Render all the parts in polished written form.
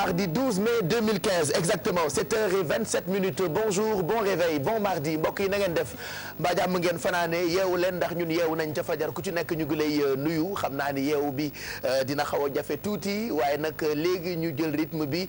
mardi 12 mai 2015 exactement 7h27 bonjour bon réveil bon mardi mbokk yi na ngeen def mbaa jàmm ngeen fanaane yeewu leen ndax ñun yeewu nañ ca fajar ku ci nekk ñu ngi lay nuyu xam naa ni yeewu bi dina xaw a jafe tuuti waaye nag léegi ñu jël rythme bi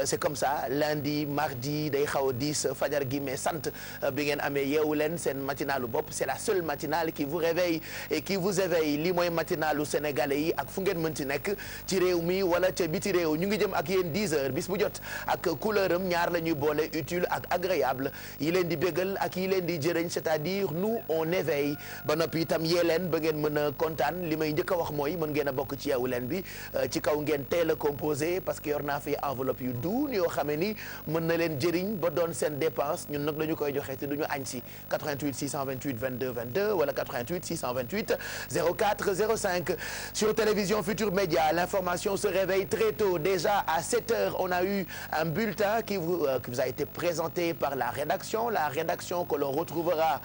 c'est comme ça lundi mardi day xaw a diis fajar gi mais sant bi ngeen amee yeewu leen seen matinalu bopp c'est la seule matinale qui vous réveille et qui vous éveille lii mooy matinalu sénégalais yi ak fu ngeen mën ci nekk ci réew mi wala ca biti réew ñu ngi jëm ak yéen 10 heures bis bu jot ak couleur am ñaar la ñuy boole utile ak agréable yi leen di bégal ak yi leen di jëriñ c'est-à-dire nous on éveille ba noppi itam yee leen ba ngeen mën a kontaan li may njëkk a wax mooy mën ngeen a bokk ci yeewu leen bi ci kaw ngeen teel a composé parce que yor naa fi enveloppe yu duun yoo xamee ni mën na leen jëriñ ba doon seen dépense ñun nag dañu koy joxe te duñu añ si 88 628 22 22 wala 88 628 04 05 sur télévision Futur Média l'information se réveille très tôt déjà à 7 heures on a eu un bulletin qui vous a été présenté par la rédaction que l'on retrouvera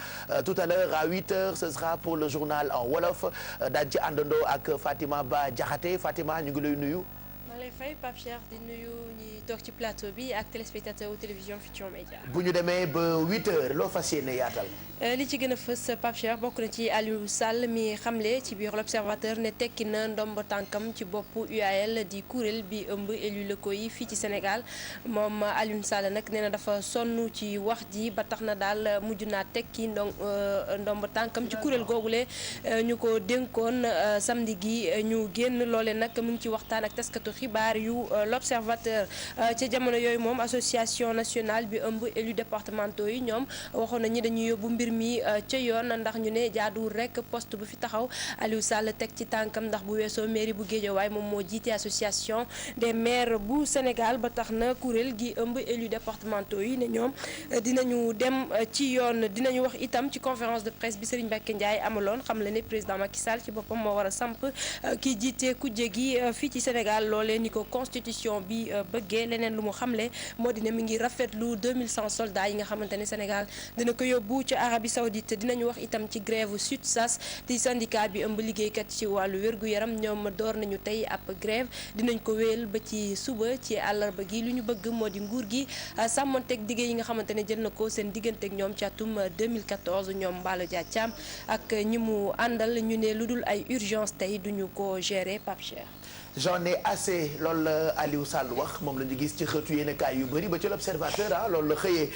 tout à l'heure à 8 heures ce sera pour le journal en wolof daañu ci àndandoo ak Fatima Ba Diakhaté Fatima ñu ngi lay nuyu. maa ngi lay fay Pape Cheikh di nuyu ñi toog ci plateau bi ak téléspectateur wu télévision Futur Média. bu ñu demee ba 8 heures loo fas yéene yaatal. li ci gën a fës Pape Cheikh bokk na ci Aliou Sall mi xamle ci biir l'Observateur ne tekki na ndomb tànkam ci boppu UAL di kuréel bi ëmb élus locaux yi fii ci Sénégal moom Aliou Sall nag nee na dafa sonn ci wax ji ba tax na daal mujj naa tekki ndomb tànkam ci kuréel googule ñu ko dénkoon samedi gi ñu génn loole nag mu ngi ci waxtaan ak taskatu xibaar yu l'Observateur ca jamono yooyu moom association nationale bi ëmb élus départementaux yi ñoom waxoon nañu dañuy yóbbu mbir mi ca yoon ndax ñu ne jaaduwul rek poste bu fi taxaw Aliou Sall teg ci tànkam ndax bu weesoo mairie bu Guédiawaye moom moo jiite association des maires bu Sénégal ba tax na kuréel gi ëmb élus départementaux yi ne ñoom dinañu dem ci yoon dinañu wax itam ci conférence de presse bi Serigne Mbacké Ndiaye amaloon xam le ne président Macky Sall ci boppam moo war a samp ki jiite kujje gi fii ci Sénégal loolee ni ko constitution bi bëggee leneen lu mu xamle moo di ne mi ngi rafetlu 2100 soldats yi nga xamante ne Sénégal dina ko yóbbu ci Arabie Saoudite dinañu wax itam ci grève SUTSAS di syndicat bi ëmb liggéeykat ci wàllu wér-gu-yaram ñoom door nañu tey ab grève dinañ ko wéel ba ci suba ci àllarba gi lu ñu bëgg moo di nguur gi sàmmonteeg dige yi nga xamante ne jël na ko seen digganteeg ñoom ci atum 2014 ñoom Mballo Dia Thiam ak ñi mu àndal ñu ne lu dul ay urgence tey duñu ko gérer Pape Cheikh. J'en ai assez loolu la Aliou Sall wax moom la ñu gis ci xëtu yéenekaay yu bëri ba ci l'Observateur loolu la xëyee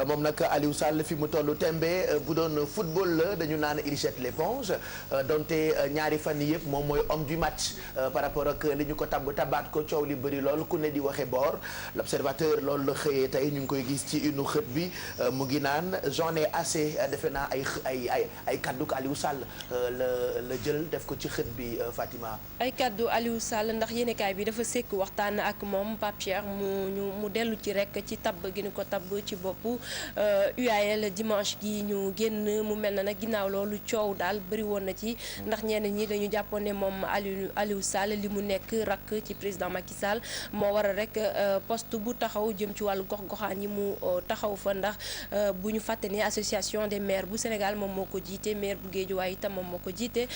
moom nag Aliou Sall fi mu tollu tembe bu doon football la dañu naan il jette l'éponge donte ñaari fan yëpp moom mooy homme du match par rapport ak li ñu ko tabaat ko coow li bëri lool ku ne di waxe boor l'Observateur loolu la xëyee tey ñu ngi koy gis ci une xët bi mu ngi naan j'en ai assez defe naa ay kaddu ko Aliou Sall la jël def ko ci xët bi Fatima. ay kaddu Aliou Sall ndax yéenekaay bi dafa sekk waxtaan ak moom Pape Cheikh mu dellu ci rek ci tabb gi ñu ko tabb ci boppu UAL dimanche gi ñu génn mu mel na nag ginnaaw loolu coow daal bëri woon na ci ndax ñenn ñi dañu jàppoon ne moom Aliou Sall li mu nekk rakk ci président Macky Sall moo waral rek poste bu taxaw jëm ci wàllu gox-goxaan yi mu taxaw fa ndax bu ñu fàtte ne association des maires bu Sénégal moom moo ko jiite maire bu Guédiawaye itam moom moo ko jiite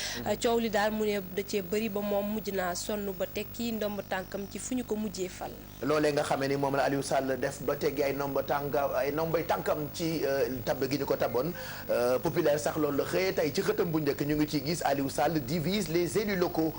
coow li daal mu ne da cee bëri ba moom mujj naa sonn ba tekki ndomb tànkam ci fu ñu ko mujjee fal. loolee nga xamee ni moom la Aliou Sall def ba teggi ay ndombay tànkam ci tabb gi ñu ko taboon populaire sax loolu la xëyee tey ci xëtam bu njëkk ñu ngi ciy gis Aliou Sall divise les élus locaux.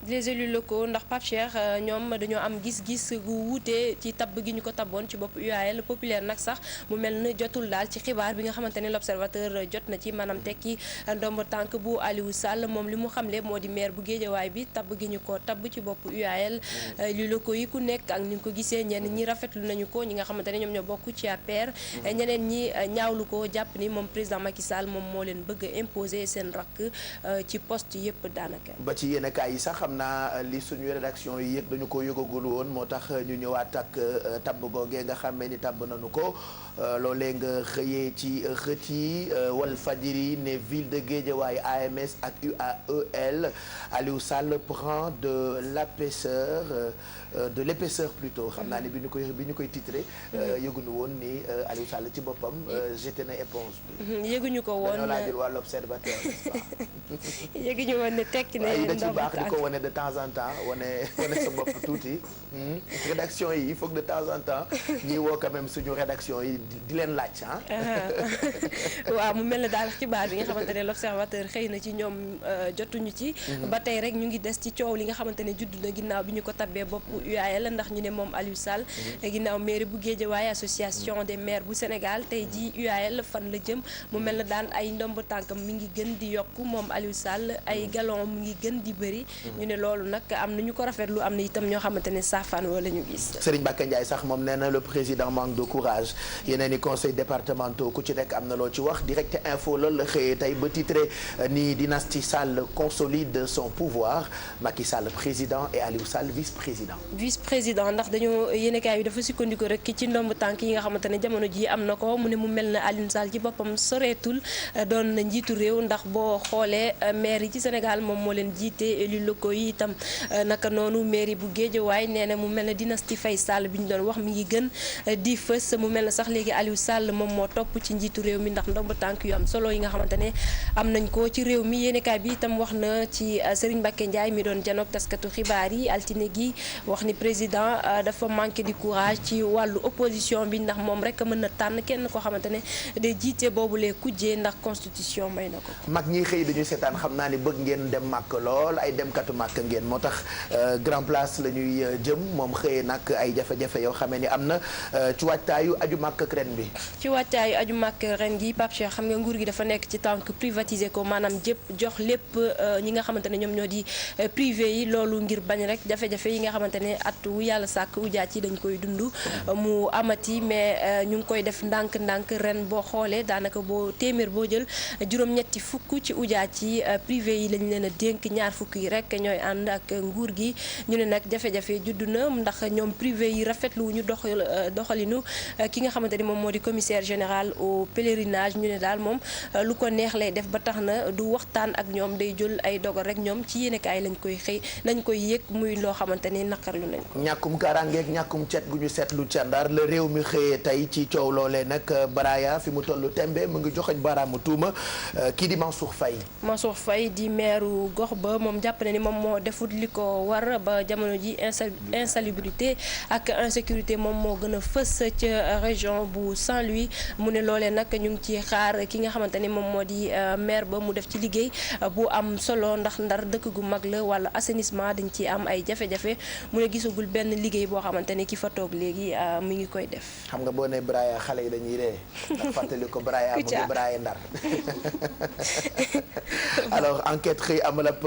les élus locaux ndax Pape Cheikh ñoom dañoo am gis-gis gu wuute ci tabb gi ñu ko tabboon ci bopp UAL populaire nag sax mu mel ne jotul daal ci xibaar bi nga xamante ne l'Observateur jot na ci maanaam tekki ndomb tànk bu Aliou Sall moom li mu xamle moo di maire bu Guédiawaye bi tabb gi ñu ko tabb ci bopp UAL élus locaux yi ku nekk ak ni nga ko gisee ñenn ñi rafetlu nañu ko ñi nga xamante ne ñoom ñoo bokk ci APR ñeneen ñi ñaawlu ko jàpp ni moom président Macky Sall moom moo leen bëgg a imposer seen rakk ci poste yëpp daanaka. ba ci yenn kaay yi sax xam naa li suñu rédaction yi yëpp dañu ko yëgagul woon moo tax ñu ñëwaat ak tabb googee nga xamee ni tabb nañu ko loolee nga xëyee ci xët yi Walfadjri ne ville de Guédiawaye AMS ak UAEL Aliou Sall prend de l'épaisseur plutôt xam naa ni bi ñu koy titré yëguñu woon ni Aliou Sall ci boppam jeté na éponge bi yëguñu ko woon dañoo laajul waa l'Observateur yëguñu woon ne tekki na da ci baax di ko wane wane de temps en temps wane sa bopp tuuti rédaction yi il faut que de temps en temps ñuy woo quand même suñu rédaction yi di leen laaj waaw mu mel ne daal xibaar bi nga xamante ne l'observateur xëy na ci ñoom jotuñu ci. ba tey rek ñu ngi des ci coow li nga xamante ne judd na ginnaaw bi ñu ko tabbee bopp UAL ndax ñu ne moom Aliou Sall. ginnaaw mairie bu Guédiawaye association des maires bu Sénégal tey ji UAL fan la jëm mu mel ne daan ay ndomb tànkam mi ngi gën di yokk moom Aliou Sall ay galon mu ngi gën di bëri. ñu ne loolu nag am na ñu ko rafetlu am na itam ñoo xamante ne saafaan wala ñu gis. Serigne Mbacké Ndiaye sax moom nee na le président manque de courage yeneen i conseils départementaux ku ci nekk am na loo ci wax direct info loolu la xëyee tey ba titré ni dynastie Sall consolide son pouvoir Macky Sall président et Aliou Sall vice-président. vice-président ndax dañoo yéenekaay bi dafa sukkandiku rek ci ndomb tànk yi nga xamante ne jamono ji am na ko mu ne mu mel na Aliou Sall ci boppam soreetul doon na njiitu réew ndax boo xoolee maire yi ci Sénégal moom moo leen jiite élus locaux yi itam naka noonu mairie bu Guédiawaye nee na mu mel na dynastie Faye Sall bi ñu doon wax mi ngi gën di fës mu mel na sax léegi Aliou Sall moom moo topp ci njiitu réew mi ndax ndomb tànk yu am solo yi nga xamante ne am nañ ko ci réew mi yéenekaay bi itam wax na ci Serigne Mbacké Ndiaye mi doon janoog taskatu xibaar yi altine gi wax ni président dafa manqué di courage ci wàllu opposition bi ndax moom rek mën na tànn kenn koo xamante ne day jiite boobu lee kujjee ndax constitution may na ko. mag ñi xëy dañuy seetaan xam naa ni bëgg ngeen dem màkk lool ay demkatu màkk ngeen moo tax grand place la ñuy jëm moom xëyee nag ay jafe-jafe yoo xamee ni am na ci wàccaayu aju màkk ak ren bi. ci wàccaayu aju màkk ren gi Pape Cheikh xam nga nguur gi dafa nekk ci tànk privatiser ko maanaam jëpp jox lépp ñi nga xamante ne ñoom ñoo di privé yi loolu ngir bañ rek jafe-jafe yi nga xamante ne at wu yàlla sàkk ujaat yi dañ koy dund mu amati mais ñu ngi koy def ndànk-ndànk ren boo xoolee daanaka boo téeméer boo jël juróom-ñetti fukk ci ujaat yi privé yi lañ leen a dénk ñaar fukk yi rek ñooy ànd ak nguur gi ñu ne nag jafe-jafe juddu na ndax ñoom privé yi rafetlu wu ñu doxalinu ki nga xamante ni moom moo di commissaire général au pèlerinage ñu ne daal moom lu ko neex lay def ba tax na du waxtaan ak ñoom day jël ay dogal rek ñoom ci yéenekaay lañ koy xëy nañ koy yëg muy loo xamante ni naqarlu nañ ko. ñàkkum kaaraangeeg ñàkkum cet gu ñu seetlu ca Ndar la réew mi xëyee tey ci coow loolee nag Baraya fi mu tollu tembe mu ngi joxoñ baaraamu tuuma kii di Mansour Faye. Mansour Faye di maire gox ba moom jàpp na ni moom moo defut li ko war ba jamono ji insalubrité ak insécurité moom moo gën a fës ca région bu Saint-Louis mu ne loolee nag ñu ngi ci xaar ki nga xamante ni moom moo di maire ba mu def ci liggéey bu am solo ndax Ndar dëkk gu mag la wala assainissement dañ ci am ay jafe-jafe mu ne gisagul benn liggéey boo xamante ni ki fa toog léegi mi ngi koy def. xam nga boo ne Braya xale yi dañuy ree ndax fàttali ko Braya mu ngi Braya Ndar alors enquête xëy amal ab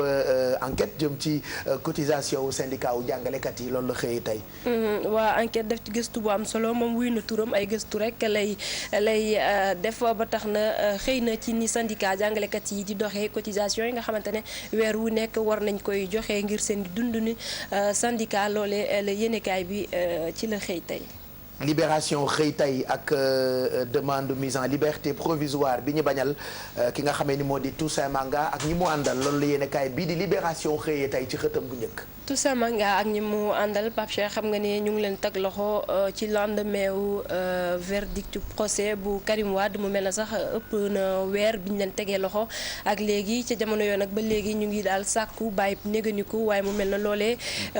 enquête jëm ci cotisation wu syndicat wu jàngalekat yi loolu la xëy tey. waa enquête def ci gëstu bu am solo moom wuy na turam ay gëstu rek lay def ba tax na xëy na ci ni syndicat jàngalekat yi di doxee cotisation yi nga xamante ne weer wu nekk war nañ koy joxe ngir seen dund ni syndicat loole la yéenekaay bi ci la xëy tey. libération xëy tey ak demande mise en liberté provisoire bi ñu bañal ki nga xamee ni moo di Toussaint Manga ak ñi mu àndal loolu la yéenekaay bii di libération xëyee tey ci xëtam bu njëkk. Toussaint Manga ak ñi mu àndal Pape Cheikh xam nga ne ñu ngi leen teg loxo ci lendemain wu verdict procès bu Karim Wade mu mel na sax ëpp na weer bi ñu leen tegee loxo ak léegi ca jamono yoo nag ba léegi ñu ngi daal sàkku bàyyi néganiku waaye mu mel na loolee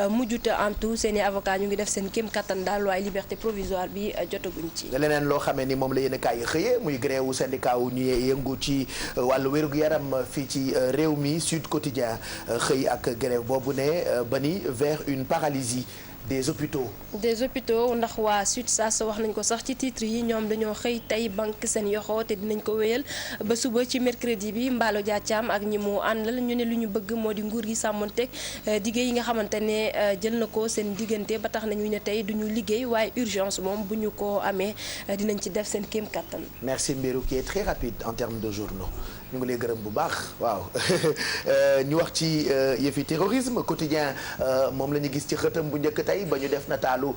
mujjuta antu seen i avocat ñu ngi def seen kéem kattan daal waaye liberté provisoire bi jotaguñ ci. leneen loo xamee ni moom la yéenekaay yi xëyee muy grève wu syndicat wu ñu yëngu ci wàllu wér-gu-yaram fii ci réew mi Sud Quotidien xëy ak grève boobu ne ba ni vers une paralysie des hôpitaux. ndax waa SUTSAS wax nañ ko sax ci titre yi ñoom dañoo xëy tey banque seen yoxoo te dinañ ko wéyal ba suba ci mercredi bi Mballo Dia Thiam ak ñi mu àndal ñu ne lu ñu bëgg moo di nguur gi sàmmonteeg diggé yi nga xamante ne jël na ko seen diggante ba tax na ñu ne tey duñu liggéey waaye urgence moom bu ñu ko amee dinañ ci def seen kéem kattan. merci Mbirou qui est très rapide en termes de journaux ñu ngi lay gërëm bu baax waaw ñu wax ci yëfi terrorisme quotidien moom la ñu gis ci xëtam bu njëkk tey ba ñu def nataalu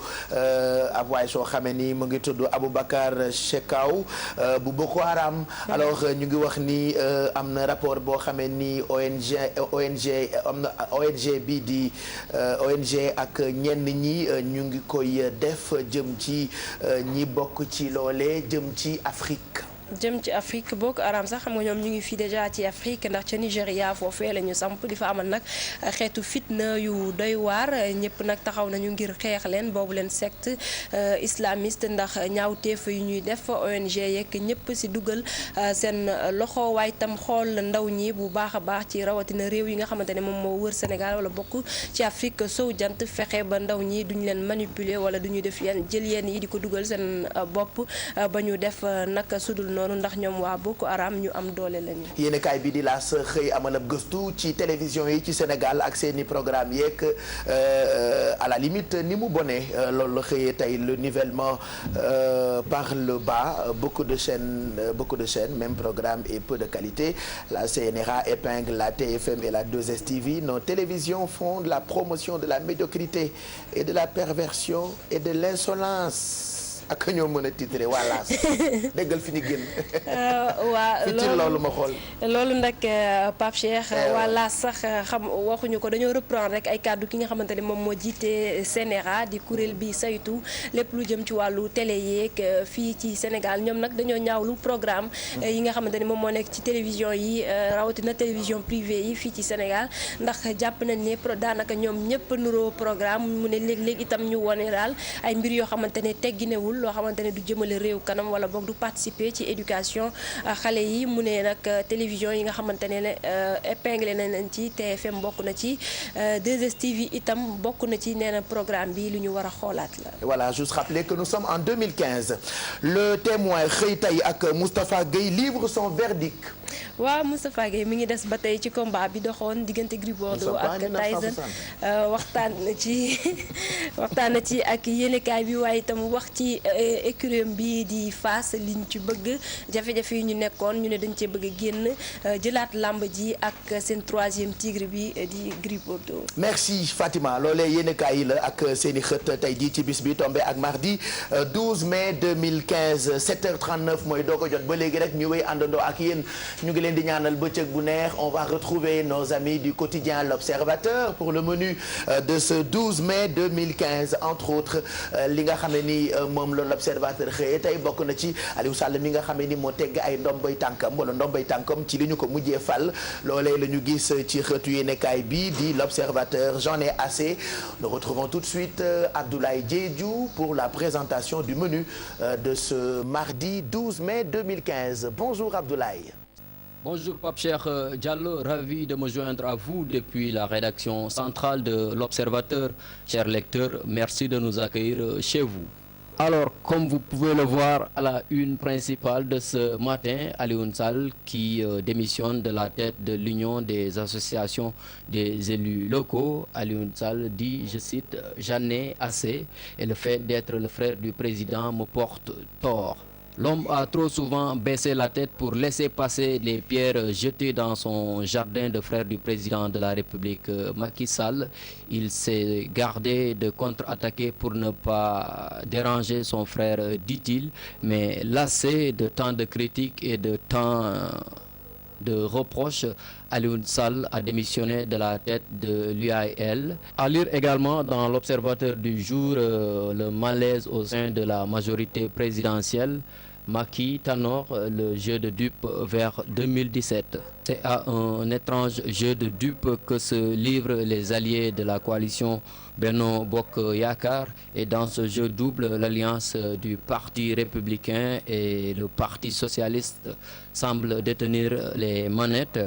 ab waay soo xamee ni mu ngi tudd Aboubacar Shekau bu Boko Haram. alors ñu ngi wax ni am na rapport boo xamee ni ONG am na ONG bi di ONG ak ñenn ñi ñu ngi koy def jëm ci ñi bokk ci loole jëm ci Afrique. jëm ci Afrique Boko Haram sax xam nga ñoom ñu ngi fii déjà ci Afrique ndax ca Nigéria foofee la ñu samp di fa amal nag xeetu fitna yu doy waar ñëpp nag taxaw nañu ngir xeex leen boobu leen secte islamiste ndax ñaawteef yu ñuy def ONG yeeg ñëpp si dugal seen loxo waaye itam xool ndaw ñi bu baax a baax ci rawatina réew yi nga xamante ne moom moo wër Sénégal wala bokk ci Afrique sowu jant fexe ba ndaw ñi duñu leen manipuler wala duñu def yenn jël yenn yi di ko dugal seen bopp ba ñu def naka sudul noonu ndax ñoom waa Boko Haram ñu am doole lañu. yéenekaay bi di L'As xëy amal ab gëstu ci télévision yi ci Sénégal ak seeni programme yeeg à la limite ni mu bonee loolu la xëyee tey le nivellement par le bas beaucoup de chaînes même programme et peu de qualité. La CNRA épingle la TFM et la 2STV. Nos télévisions font de la promotion de la médiocrité et de la perversion et de l'insolence. ak ñoo mën a titré voilà déggal fi ñu génn. waa loolu ma xool. loolu nag Pape Cheikh. voilà sax xam waxuñu ko dañoo reprendre rek ay kàddu ki nga xamante ne moom moo jiite CNRA di kuréel bi saytu lépp lu jëm ci wàllu télé yeeg fii ci Sénégal ñoom nag dañoo ñaawlu programme yi nga xamante ne moom moo nekk ci télévision yi rawatina télévision privée yi fii ci Sénégal ndax jàpp nañ ne daanaka ñoom ñëpp nuroo programme mu ne léeg-léeg itam ñu wone daal ay mbir yoo xamante ne tegginewul loo xamante ne du jëmale réew kanam wala boog du participer ci éducation xale yi mu ne nag télévision yi nga xamante ne épinglé nañ ci TFM bokk na ci 2STV itam bokk na ci nee na programme bi lu ñu war a xoolaat la. Voilà, juste rappeler que nous sommes en 2015 le témoin xëy tey ak Moustapha Gueye livre son verdict. waaw Moustapha Gueye mi ngi des ba tey ci combat bi doxoon diggante Gris Bordeaux ak Tyson waxtaan na ci ak yéenekaay bi waaye itam wax ci écurie bi di Fass liñ ci bëgg jafe-jafe yi ñu nekkoon ñu ne dañ cee bëgg a génn jëlaat làmb ji ak seen 3e tigre bi di Gris Bordeaux. Merci Fatima loolee yéenekaay yi la ak seen i xët tey jii ci bis bi tombé ak mardi 12 mai 2015 7h39 mooy doo ko jot ba léegi rek ñu wéy àndandoo ak yéen. ñu ngi leen di ñaanal bëccëg bu neex on va retrouver nos amis du quotidien L'Observateur pour le menu de ce 12 mai 2015 entre autres li nga xam ne ni moom la L'Observateur xëyee tey bokk na ci Aliou Sall mi nga xam ne ni moo tegg ay ndomboy tànkam wala ndomboy tànkam ci li ñu ko mujjee fal loolee la ñu gis ci xëtu yéenekaay bi di L'Observateur j'en ai assez nous retrouvons tout de suite Abdoulaye Diédhiou pour la présentation du menu de ce mardi 12 mai 2015 bonjour Abdoulaye. Bonjour Pape Cheikh Diallo, ravi de me joindre à vous depuis la rédaction centrale de L'Observateur. Chers lecteurs, merci de nous accueillir chez vous. Alors, comme vous pouvez le voir à la une principale de ce matin, Alioune Sall qui démissionne de la tête de l'Union des associations des élus locaux. Alioune Sall dit, je cite, « J'en ai assez et le fait d'être le frère du président me porte tort ». L'homme a trop souvent baissé la tête pour laisser passer les pierres jetées dans son jardin de frère du président de la République, Macky Sall. Il s'est gardé de contre-attaquer pour ne pas déranger son frère, dit-il, mais lassé de tant de critiques et de tant de reproches, Alioune Sall a démissionné de la tête de l'UAL. À lire également dans l'Observateur du jour le malaise au sein de la majorité présidentielle. Macky Tanor, le jeu de dupes vers 2017. C'est à un étrange jeu de dupes que se livrent les alliés de la coalition Benno Bokk Yakaar. Et dans ce jeu double, l'alliance du Parti républicain et le Parti socialiste semble détenir les manettes.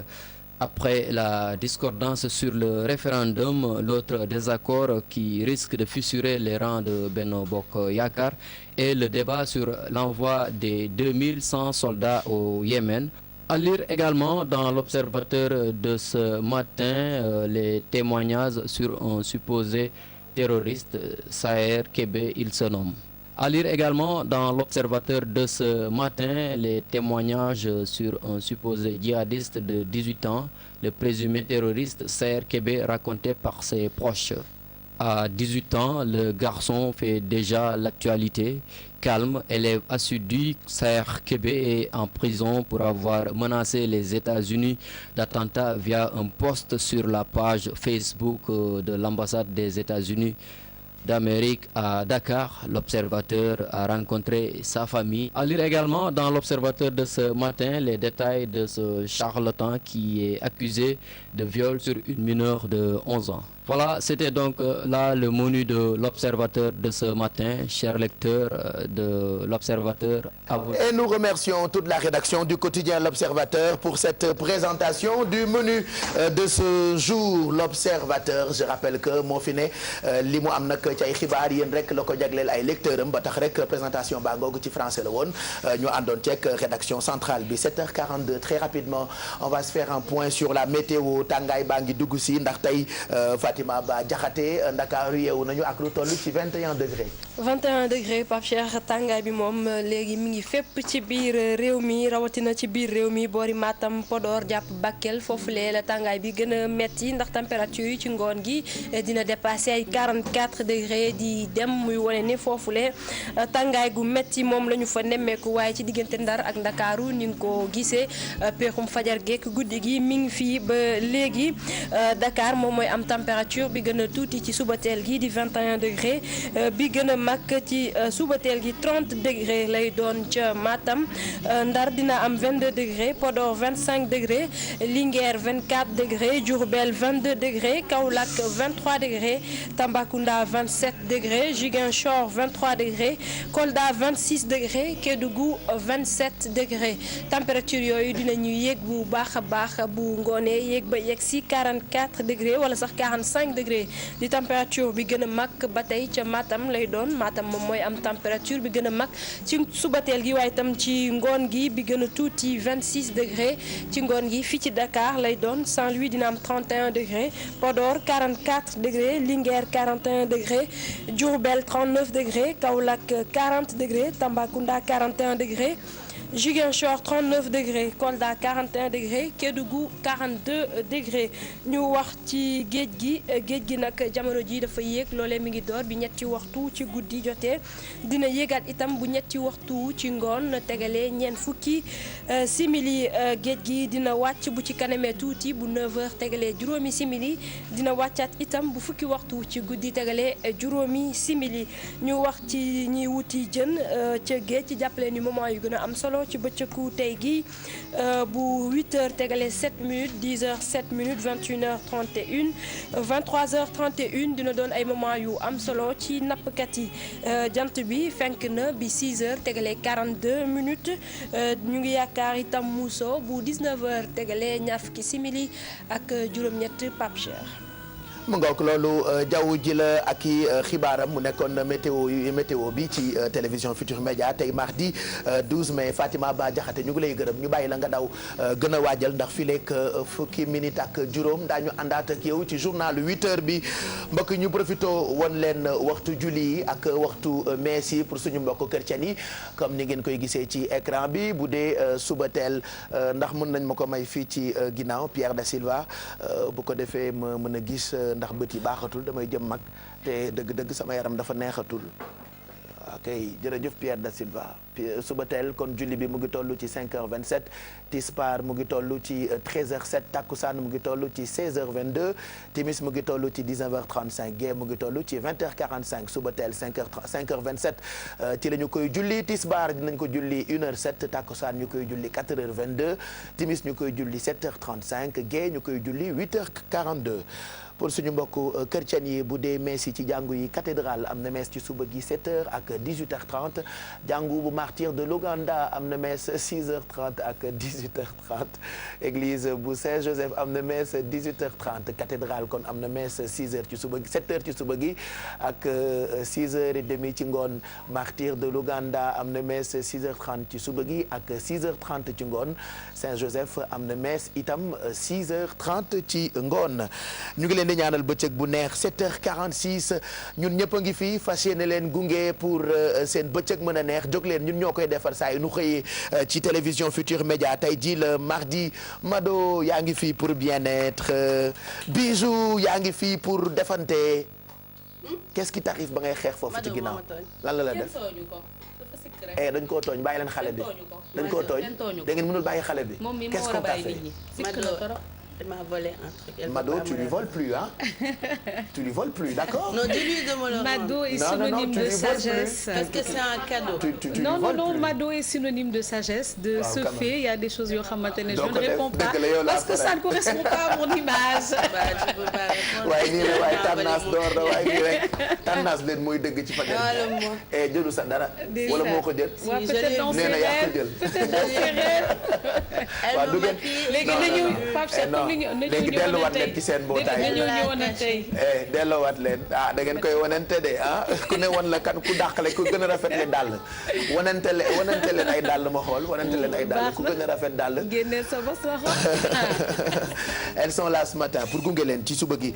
Après la discordance sur le référendum, l'autre désaccord qui risque de fissurer les rangs de Benno Bokk Yakaar est le débat sur l'envoi des 2100 soldats au Yémen. À lire également dans l'Observateur de ce matin les témoignages sur un supposé terroriste, Saher Kébé, il se nomme. À lire également dans l'Observateur de ce matin les témoignages sur un supposé djihadiste de 18 ans, le présumé terroriste Saher Kébé raconté par ses proches. À 18 ans, le garçon fait déjà l'actualité. Calme, élève assidu, Saher Kébé est en prison pour avoir menacé les États-Unis d'attentats via un post sur la page Facebook de l'ambassade des États-Unis d'Amérique à Dakar. L'observateur a rencontré sa famille. À lire également dans l'observateur de ce matin les détails de ce charlatan qui est accusé de viol sur une mineure de 11 ans. Voilà, c'était donc là le menu de l'observateur de ce matin, chers lecteurs de l'observateur. Et nous remercions toute la rédaction du quotidien L'Observateur pour cette présentation du menu de ce jour. L'Observateur, je rappelle que moo fi ne li mu am nag ci ay xibaar yéen rek la ko jagleel ay lecteurs am ba tax rek présentation baa ngoogu ci français la woon ñu àndoon ceeg rédaction centrale bi 7h42 très rapidement on va se faire un point sur la météo. Tàngaay baa ngi dugg si ndax tey Fatima Ba Jaxate Ndakaaru yeewu nañu ak lu toll ci 21 degrés. 21 degrés Pape Cheikh tàngaay bi moom léegi mi ngi fépp ci biir réew mi rawatina ci biir réew mi boori Matam Podor jàpp Bakel foofulee la tàngaay bi gën a metti ndax température yi ci ngoon gi dina dépassé ay 44 degrés di dem muy wane ne foofule tàngaay gu metti moom la ñu fa nemmeeku waaye ci diggante Ndar ak Ndakaaru ni nga ko gisee peexum fajar geek guddi gi mi ngi fii ba léegi Dakar moom mooy am température bi gën a tuuti ci subateel gi di 21 degrés bi gën a mag ci subateel gi 30 degrés lay doon ca Matam Ndar dina am 22 degrés Podor 25 degrés Linguère 24 degrés Diourbel 22 degrés Kaolack 23 degrés Tambacounda 27 degrés Ziguinchor 23 degrés Kolda 26 degrés Kédougou 27 degrés température yooyu dinañu yéeg bu baax a baax bu ngoonee yéeg ba yegg si 44 degrés wala sax 45 degrés di température bi gën a mag ba tey ca Matam lay doon Matam moom mooy am température bi gën a mag ci subateel gi waaye itam ci ngoon gi bi gën a tuuti 26 degrés ci ngoon gi fii ci Dakar lay doon Saint-Louis dina am 31 degrés Podor 44 degrés Linguère 41 degrés Diourbel 39 degrés Kaolack 40 degrés Tambacounda 41 degrés Ziguinchor 39 degrés Kolda 41 degrés Kédougou 42 degrés ñu wax ci géej gi nag jamono ji dafa yéeg loolee mi ngi door bi ñetti waxtu ci guddi jotee dina yéegaat itam bu ñetti waxtu ci ngoon tegalee ñeent fukki simili géej gi dina wàcc bu ci kanamee tuuti bu 9h tegalee juróomi simili dina wàccaat itam bu fukki waxtu ci guddi tegalee juróomi simili ñu wax ci ñiy wuti jën ca géej ci jàppale ni moment yu gën a am solo ci bëccëgu tey gi bu 8h tegalee 7 minutes 10h 7 minutes 21h31 23h31 dina doon ay moment yu am solo ci nappkat yi jant bi fenk na bi 6h tegalee 42 minutes ñu ngi yaakaar itam muuso bu 19h tegalee ñaar fukki simili ak juróom-ñett Pape Cheikh. mu ngoog loolu jaww ji la ak i xibaaram mu nekkoon météo bi ci télévision Futur Média tey mardi 12 mai Fatima Ba Jaxate ñu ngi lay gërëm ñu bàyyi la nga daw gën a waajal ndax fii leeg fukki minute ak juróom daañu àndaat ak yow ci journal 8h bi mbokk ñu profité woon leen waxtu julli yi ak waxtu mees yi pour suñu mbokk chrétien yi comme ni ngeen koy gisee ci écran bi bu dee suba teel ndax mën nañ ma ko may fii ci ginnaaw Pierre da Silva bu ko defee ma mën a gis. ndax bët yi baaxatul damay jëm mag te dëgg-dëgg sama yaram dafa neexatul ok jërëjëf Pierre da Silva suba teel kon julli bi mu ngi toll ci 5h27 Tispar mu ngi toll ci 13h07 Takkusaan mu ngi toll ci 16h22 Timis mu ngi toll ci 19h35 Gée mu ngi toll ci 20h45 suba teel 5h27 ci la ñu koy julli Tispar dinañ ko julli 1h07 Takkusaan ñu koy julli 4h22 Timis ñu koy julli 7h35 Gée ñu koy julli 8h42 pour suñu mbokk chrétien yi bu dee mees yi ci jàngu yi cathédrale am na mees ci suba gi 7h ak 18h30 jàngu bu martyr de l'Ouganda am na mees 6h30 ak 18h30 église bu Saint-Joseph am na mees 18h30 cathédrale kon am na mees 6h ci suba gi 7h ci suba gi ak 6h30 ci ngoon martyr de l'Ouganda am na mees 6h30 ci suba gi ak 6h30 ci ngoon Saint-Joseph am na mees itam 6h30 ci ngoon ñu ngi leen di ñaanal bëccëg bu neex 7h46 ñun ñëpp a ngi fii fas yéene leen gunge pour seen bëccëg mën a neex jóg leen ñun ñoo koy defar saa yi nu xëyee ci télévision Futur Média tey jii le mardi Mado yaa ngi fii pour bien-être Bijou yaa ngi fii pour defante qu'est-ce qui t'arrive ba ngay xeex foofu ci ginnaaw lan la def dañ koo tooñ bàyyi leen xale bi dañ koo tooñ da ngeen mënul bàyyi xale bi qu'est-ce qu'on t'a fait Elle m'a volé un truc. Elle Mado, veut pas tu me lui le voles plus, hein? Tu lui voles plus, d'accord? Non, dis-lui de me le rendre. Mado est Non, non, non, synonyme tu de lui voles plus. sagesse. Parce que c'est un cadeau. Tu lui Non, non, voles non, plus. Mado est synonyme de sagesse. De Waaw, ce quand même. fait, il y a des choses yoo xamante ne je Donc, ne réponds pas dëgg la yow laa parce que faral. ça ne correspond pas à mon image. Bah, tu peux pas répondre. waaye nii la waaye tànnaas Mon door la fils. waaye nii rek tànnaas leen mooy dëgg ci fajar Wala moi. eh jëlu sa dara Déjà. wala moo ko jël waaw je peut-être l'ai dans vu. ses nee na yaa ko rêves, jël peut-être dans ses rêves. Elle waaw me du ngeen maquille. léegi non, nañu non, non. Pape Cheikh comme ni ñu léegi delluwaat leen ci seen mbootaay nañu ñëwoon a tey. delloowaat leen ah da ngeen koy wanante de ah ku ne wan la kan ku dàqale ku gën a rafet le dàll wanante leen ay dàll ma xool wanante leen ay dàll ku gën a rafet dàll génneel sa bos la xool. elles sont là ce matin pour gunge leen ci suba gi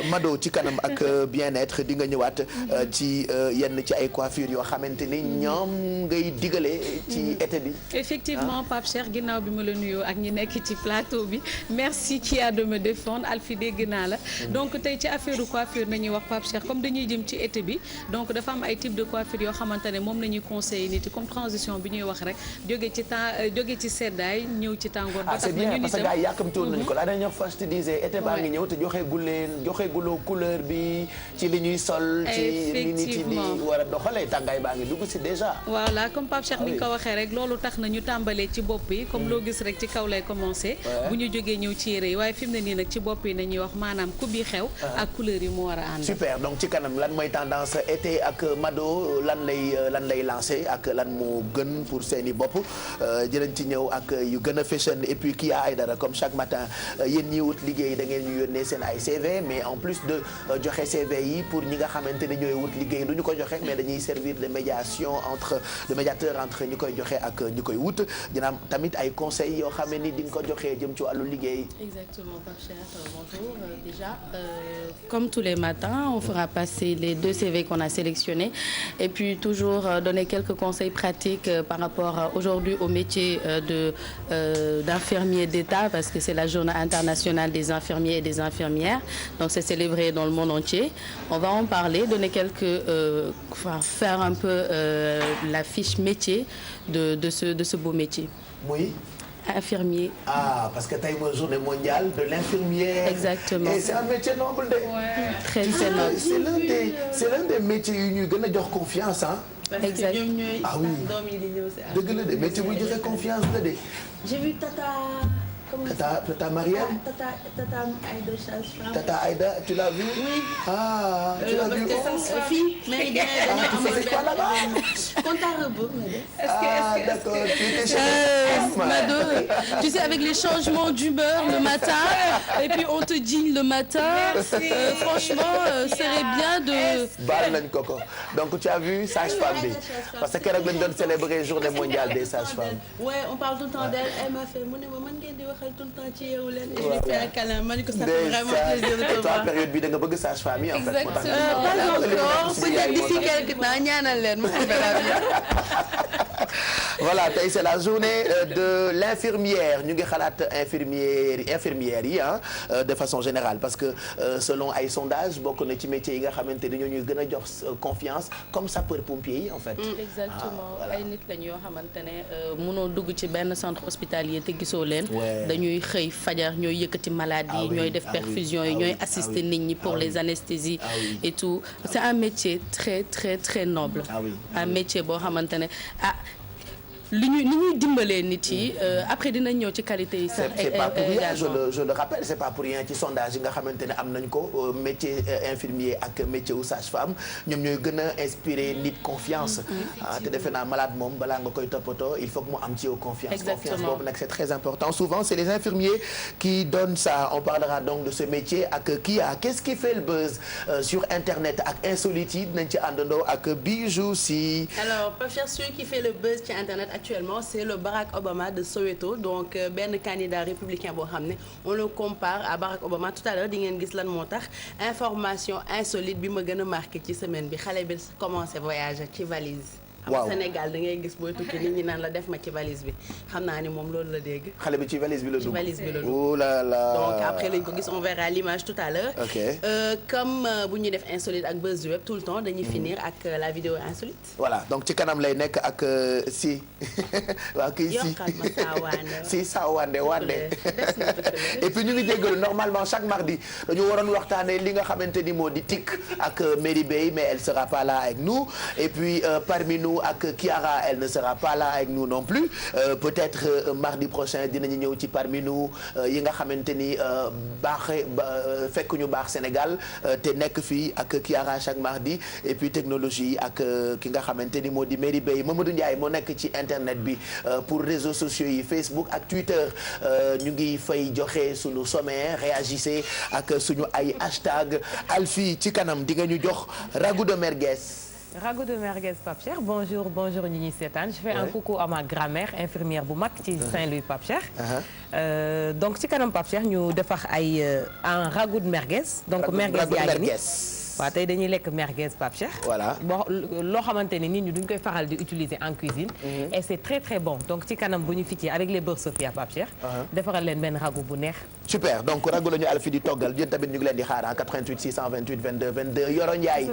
Mado ci kanam ak bien-être di nga ñëwaat ci yenn ci ay coiffures yoo xamante ni ñoom ngay digale ci été bi. Effectivement Pape Cheikh ginnaaw bi ma la nuyoo ak ñi nekk ci plateau bi merci Kia de me défendre Alfie dégg naa la donc tey ci affaire coiffure nañuy wax Pape Cheikh comme dañuy jëm ci été bi donc dafa am ay type de coiffure yoo xamante ne moom la ñuy conseiller nit yi comme transition bi ñuy wax rek jóge ci seddaay ñëw ci tàngoor ba ah c'est tax na bien ñun parce que itam gars yi yàkkamti woon nañu ko la dernière fois je te disais été baa ngi ñëw te joxe guloo couleur bi ci li ñuy sol ci li nit yi di war a doxalee tàngaay baa ngi dugg si déjà. voilà comme Pape Cheikh ni nga ko waxee rek loolu tax na ñu tàmbalee ci bopp yi comme loo gis rek ci kaw lay commencé bu ñu jógee ñëw ci yére yi waaye fi mu ne nii nag ci bopp yi nañuy wax maanaam ku bi xew ak couleur yi mu war a ànd. super donc ci kanam lan mooy tendance été ak Mado lan lay lancé ak lan moo gën pour seeni bopp jërëñ ci ñëw ak yu gën a fashion et puis Kia Aidara comme chaque matin yéen ñi wut liggéey da ngeen ñu yónnee seen ay CV mais en plus de joxe CV yi pour ñi nga xamante ne ñooy wut liggéey du ñu ko joxe mais dañuy servir de médiateur entre ñi koy joxe ak ñi koy wut dina am tamit ay conseils yoo xam ne ni di nga ko joxe jëm ci wàllu liggéey. Exactement, Pape Cheikh, bonjour. Déjà, comme tous les matins, on fera passer les 2 CV qu'on a sélectionnés et puis toujours donner quelques conseils pratiques par rapport aujourd'hui au métier d'infirmier d'État parce que c'est la journée internationale des infirmiers et des infirmières. Donc c'est célébré dans le monde entier. On va en parler, donner faire un peu la fiche métier de ce beau métier. Oui. Infirmier. Ah, parce que tey mooy journée mondiale de l'infirmière. Exactement. Et c'est un métier noble de. Ouais. Très noble. C'est l'un des métiers yu ñu gën a jox confiance ah. Exact. Ah oui. dëgg la de métier bu joxe confiance la de. J'ai vu Tata Mariam. Tata Aïda Sage-Femme. Tata Aïda, tu l'as vu? Oui. Ah, tu l'as vu? Fille, mais il tu faisais quoi là-bas? Compte à rebours. Ah, d'accord. Tu étais chez Mado, tu sais, avec les changements d'humeur le matin, et puis on te dîne le matin. Franchement, serait bien de. baal nañ ko ko donc tu as vu sage-femme bi parce que keroog lañ doon célébrer journée mondiale des sages-femmes. Ouais, on parle tout le temps d'elle. Elle m'a fait mu ne ma man ngeen di waxal tout le temps ci Yeewu Leen. Et je lui fais un câlin. Ma ne ko ça fait vraiment plaisir de te et toi voir. période bi da nga bëgg sage-femme yi en fait. Exactement. Pas encore. Peut-être d'ici quelque temps ñaanal leen. Voilà tey c'est la journée de l'infirmière ñu ngi xalaat infirmières yi de façon générale parce que selon ay sondage bokk na ci métiers yi nga xamante ni ñoo ñuy gën a jox confiance comme sapeur-pompier yi en fait. Exactement ay nit lañ yoo xamante ne mënoo dugg ci benn centre hospitalier te gisoo leen. dañuy xëy fajar ñooy yëkkati malade yi ñooy def perfusion yi ñooy assister nit ñi pour les anesthésies et tout c'est un métier très très très noble. Un métier boo xamante ne li ñuy dimbalee nit yi après dinañ ñëw ci qualité yi sax. c'est pas pour rien je le rappelle c'est pas pour rien ci sondage yi nga xamante ne am nañ ko métier infirmier ak métier wu sage-femme ñoom ñooy gën a inspirer nit confiance. te defe naa malade moom balaa nga koy toppatoo il faut que mu am ci yow confiance. Exactement. Confiance boobu nag c'est très important souvent c'est les infirmiers qui donnent ça on parlera donc de ce métier ak Kia qu'est-ce qui fait le buzz sur internet ak insolite yi dinañ ci àndandoo ak Bijou si. alors Pape Cheikh celui qui fait le buzz ci internet actuellement c'est le Barack Obama de Soweto donc benn candidat républicain boo xam ne on le compare à Barack Obama tout à l'heure di ngeen gis lan moo tax information insolite bi ma gën a marqué ci semaine bi xale bi commencé voyager ci valise. waaw Sénégal da ngay gis booy tukki nit ñi naan la def ma ci valise bi xam naa ni moom loolu la dégg. xale bi ci valise bi la dugg. ci valise bi la dugg. oh là là. donc après lañ ko gis on verra l'image tout à l'heure. ok comme bu ñuy def insolite ak buzz du web tout le temps dañuy finir ak la vidéo insolite. voilà donc ci kanam lay nekk ak si waaw kii si yokkal ma saawaande. si saawaande wande et puis ñu ngi jéggalu normalement chaque mardi dañu waroon waxtaanee li nga xamante ni moo di TIC ak Mary Bey mais elle sera pas là avec nous et puis parmi nous ak Kiara elle ne sera pas là avec nous non plus peut-être mardi prochain dinañu ñëw ci parmi nous yi nga xamante ni baaxe fekk ñu baax Sénégal te nekk fii ak Kiara chaque mardi et puis technologie ak ki nga xamante ni moo di Mary Bey Mamadou Ndiaye moo nekk ci internet bi pour réseaux sociaux yi Facebook ak Twitter ñu ngi fay joxe suñu sommaire réagissez ak suñu ay hashtag Alfie ci kanam di nga ñu jox ragoût de merguez. Ragoût de merguez Pape Cheikh bonjour ñi ñuy seetaan je fais un coucou à ma grand-mère infirmière bu mag ci Saint-Louis Pape Cheikh. Donc ci kanam Pape Cheikh ñu defar ay un ragoût de merguez. donc merguez yaa ngi nii waaw tey dañuy lekk merguez Pape Cheikh. voilà boo loo xamante ne nit ñi duñ koy faral di utiliser en cuisine. et c'est très très bon donc ci kanam bu ñu fi ci avec les beurre Sofia Pape Cheikh. defaral leen benn ragoût bu neex. super donc ragoût la ñu Alfie di toggal yéen tamit ñu ngi leen di xaar 88 628 22 22 Yoro Ndiaye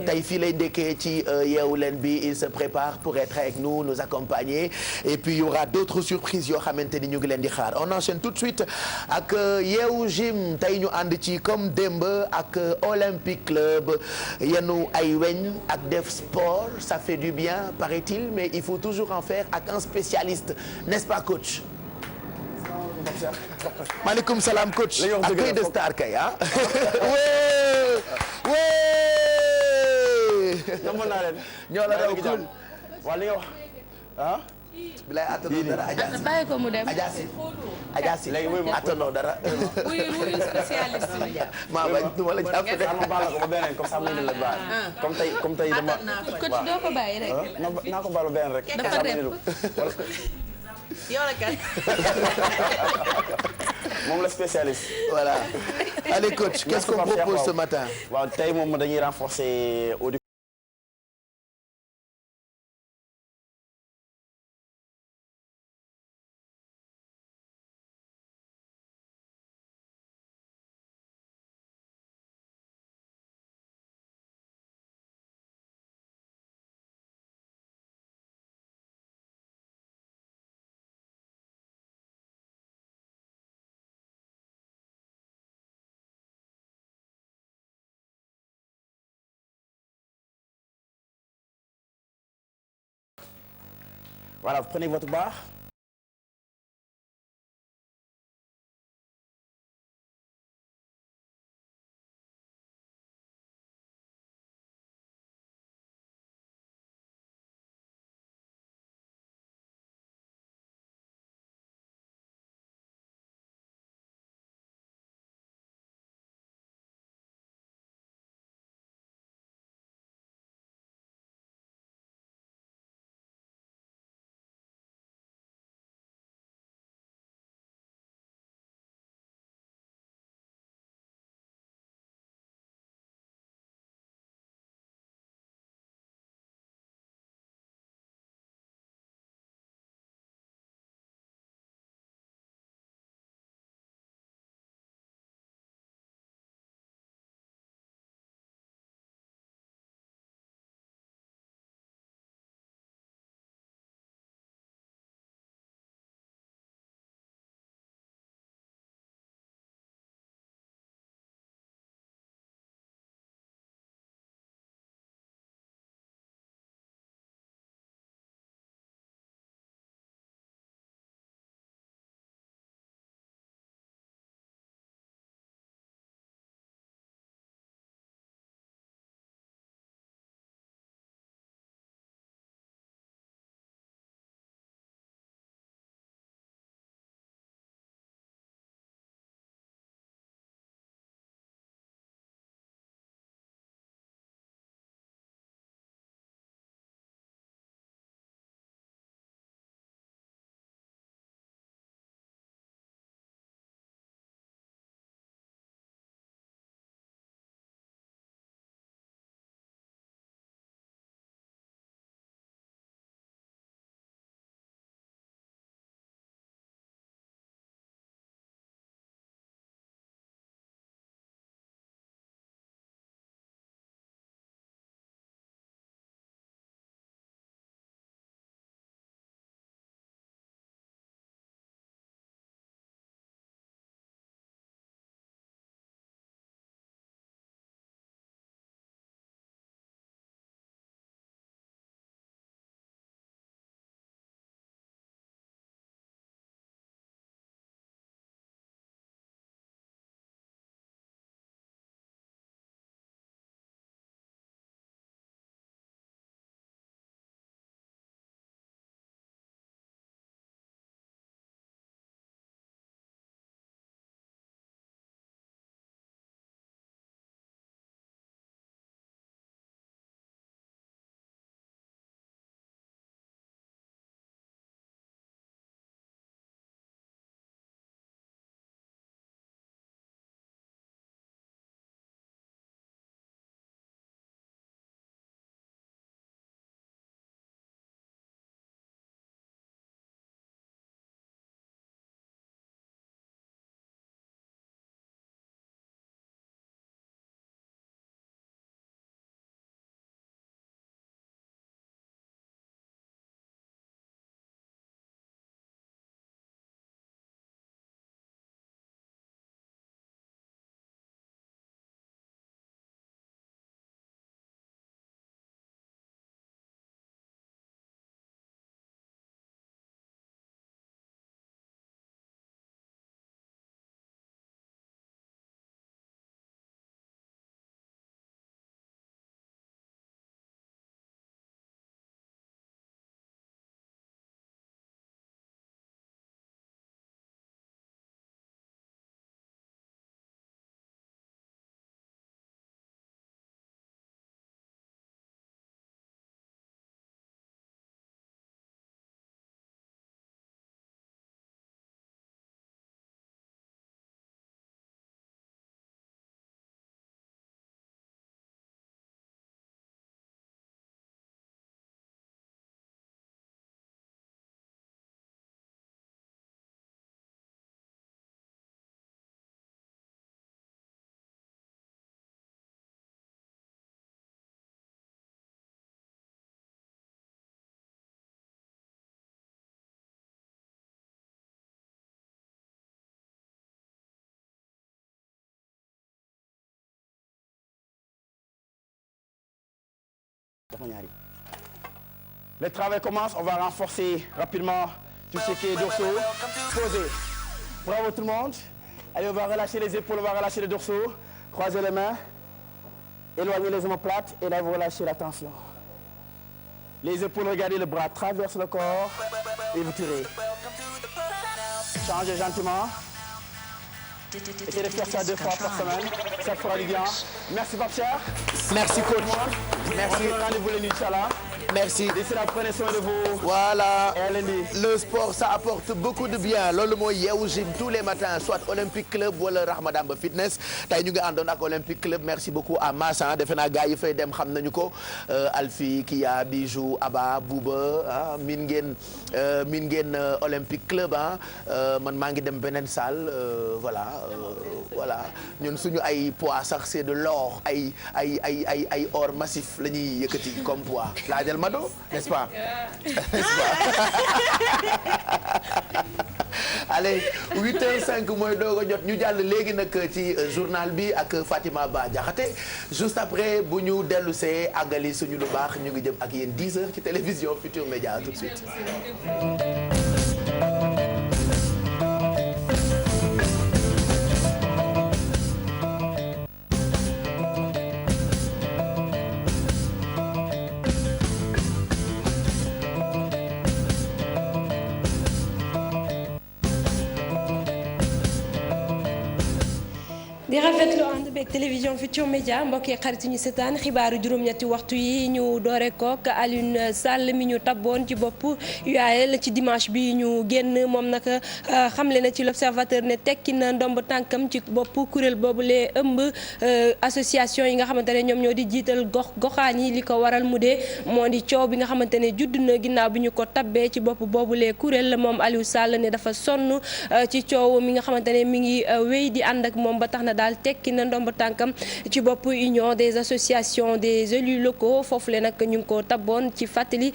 tey fii lay ndekkee ci yeewu leen bi il se prépare pour être avec nous nous accompagner et puis il y aura d'autres surprises yoo xamante ni ñu ngi leen di xaar on enchaîne tout de suite ak yeewu gym tey ñu ànd ci comme démb ak Olympique Club yenu ay weñ ak def sport ça fait du bien paraît-il mais il faut toujours en faire ak un spécialiste n'est-ce pas coach. maaleykum salaam coach. accueil de star kay ah. ñoo naa leen. ñoo la raw cool. waa li nga wax ah. bilay attanoo dara Adja si. bàyyi ko mu dem. Adja si léegi muy attanoo dara. wuyu spécialiste bi. maa bañ du ma la jàpp de. ma baal ko ba beneen comme ça mu ne la baal. comme tey dama. ko doo ko bàyyi rek. naa ko baal ba beneen rek. dafa dem yow la kan. moom la spécialiste. voilà allez coach qu'est-ce qu'on propose ce matin. waaw tey moom dañuy renforcer voilà prenez votre barre. Le travail commence, on va renforcer rapidement tout ce qui est dorsaux. Posez. Bravo tout le monde. Allez, on va relâcher les épaules, on va relâcher les dorsaux. Croisez les mains. Éloignez les omoplates et là vous relâchez la tension. Les épaules, regardez le bras traverse le corps et vous tirez. Changez gentiment. Essayez de faire ça 2 fois par semaine. Ça fera du bien. Merci Pape Cheikh. Merci coach. Merci. Rendez-vous lundi, Inch'Allah. Merci. D'ici là, prenez soin de vous. Voilà. Et à lundi. Le sport ça apporte beaucoup de bien loolu mooy yeewu gym tous les matins soit Olympique Club wala Rahma Damba Fitness tey ñu ngi àndoon ak Olympique Club merci beaucoup à Massa defe naa gars yi fay dem xam nañu ko Alfie Kia Bijou Aba Bouba min ngeen Olympique Club man maa ngi dem beneen salle voilà ñun suñu ay poids sax c'est de l'or ay or massif la ñuy yëkkati comme poids laajal Mado n'est-ce pas allez 8h05 mooy doog a jot ñu jàll léegi nag ci journal bi ak Fatima Ba Diakhaté juste après bu ñu dellusee àggali suñu lu baax ñu ngi jëm ak yéen 10h ci télévision Futur Média tout de suite. di rafetlu ànd beeg télévision Futurs Médias mbokk yi xarit ñu seetaan xibaaru juróom-ñetti waxtu yi ñu doore kook Alioune Sall mi ñu tabboon ci bopp UAL ci dimanche bi ñu génn moom nag xamle na ci l'Observateur ne tekki na ndomb tànkam ci bopp kuréel boobu lee ëmb association yi nga xamante ne ñoom ñoo di jiital goxaan yi li ko waral mu dee moo di coow bi nga xamante ne judd na ginnaaw bi ñu ko tabbee ci bopp boobu lee kuréel moom Aliou Sall ne dafa sonn ci coow mi nga xamante ne mi ngi wéy di ànd ak moom ba tax na daal tekki na ndomb tànkam ci bopp union des associations des élus locaux foofu le nag ñu ngi ko tabboon ci fàttali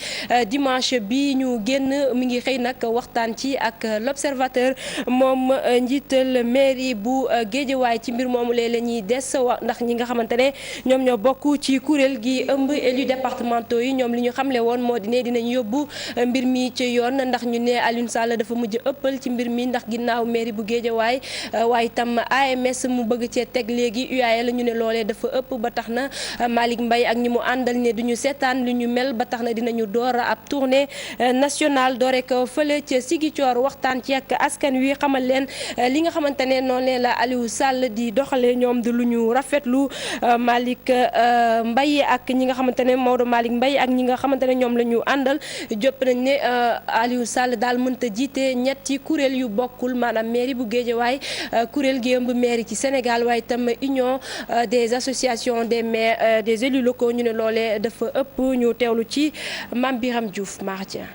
dimanche bi ñu génn mi ngi xëy nag waxtaan ci ak l'Observateur moom njiital mairie bu Guédiawaye ci mbir moomu lee la ñuy des wax ndax ñi nga xamante ne ñoom ñoo bokk ci kuréel gi ëmb élus départementaux yi ñoom li ñu xamle woon moo di ne dinañ yóbbu mbir mi ci yoon ndax ñu ne Alioune Sall dafa mujj ëppal ci mbir mi ndax ginnaaw mairie bu Guédiawaye waaye itam AMS mu bëgg cee teg léegi UAL ñu ne loolee dafa ëpp ba tax na Malick Mbaye ak ñi mu àndal ne duñu seetaan lu ñu mel ba tax na dinañu door ab tournée nationale doore ko fële ca Ziguinchor waxtaan ci ak askan wi xamal leen li nga xamante ne noonu la Aliou Sall di doxalee ñoom di lu ñu rafetlu Malick Mbaye ak ñi nga xamante ne Maodo Malick Mbaye ak ñi nga xamante ne ñoom la ñu àndal jàpp nañ ne Aliou Sall daal mënta jiite ñetti kuréel yu bokkul maanaam mairie bu Guédiawaye kuréel gi ëmb mairie ci Sénégal waaye itam union des associations des maires des élus locaux ñu ne loolee dafa ëpp ñu teewlu ci Mame Biram Diouf Mardia.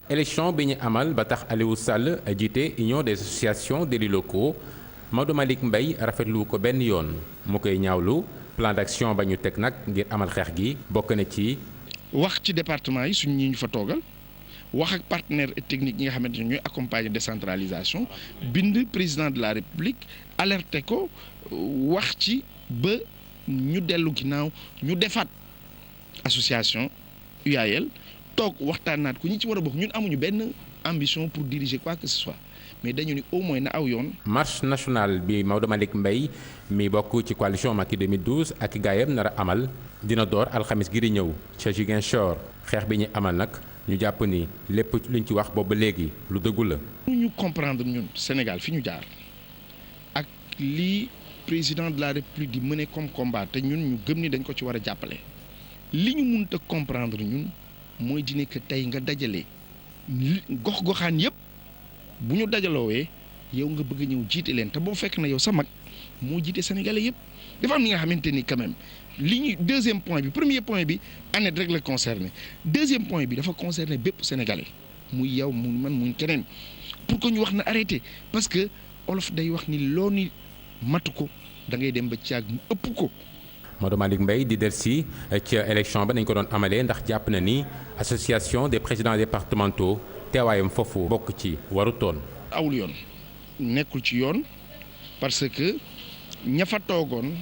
élection bi ñu amal ba tax Aliou Sall jiite union des associations d'élus locaux Maodo Malick Mbaye rafetlu ko benn yoon mu koy ñaawlu plan d'action ba ñu teg nag ngir amal xeex gi bokk na ci. wax ci département yi suñ ñi ñu fa toogal wax ak partenaires techniques yi nga xamante ne ñooy accompagner décentralisation bind président de la république alerté ko wax ci ba ñu dellu ginnaaw ñu defaat association UAL toog waxtaanaat ko ñi ci war a bokk ñun amuñu benn ambition pour diriger quoi que ce soit mais dañu ni au moins na aw yoon. marche nationale bi Maodo Malick Mbaye mi bokk ci coalition Macky 2012 ak gaayam nar a amal dina door alxamis gi di ñëw ca Ziguinchor xeex bi ñu amal nag ñu jàpp ni lépp luñ ci wax boobu ba léegi lu dëggu la. ñu comprendre ñun Sénégal fi ñu jaar ak lii président de la république di mener comme combat te ñun ñu gëm ni dañ ko ci war a jàppale li ñu mënut a comprendre ñun mooy di ne que tey nga dajale gox-goxaan yëpp bu ñu dajaloowee yow nga bëgg a ñëw jiite leen te boo fekk na yow sa mag moo jiite sénégalais yëpp dafa am li nga xamante ni quand même li ñuy deuxième point bi premier point bi ANET rek la concerné deuxième point bi dafa concerné bépp sénégalais muy yow mu man muy keneen pour que ñu wax na arrêté parce que olof day wax ni loo ni matu ko da ngay dem ba caag mu ëpp ko. Maodo Malick Mbaye di delsi ca élection ba nañ ko doon amalee ndax jàpp na ni association des présidents départementaux teewaayam foofu bokk ci warutoon. awul yoon nekkul ci yoon parce que ña fa toogoon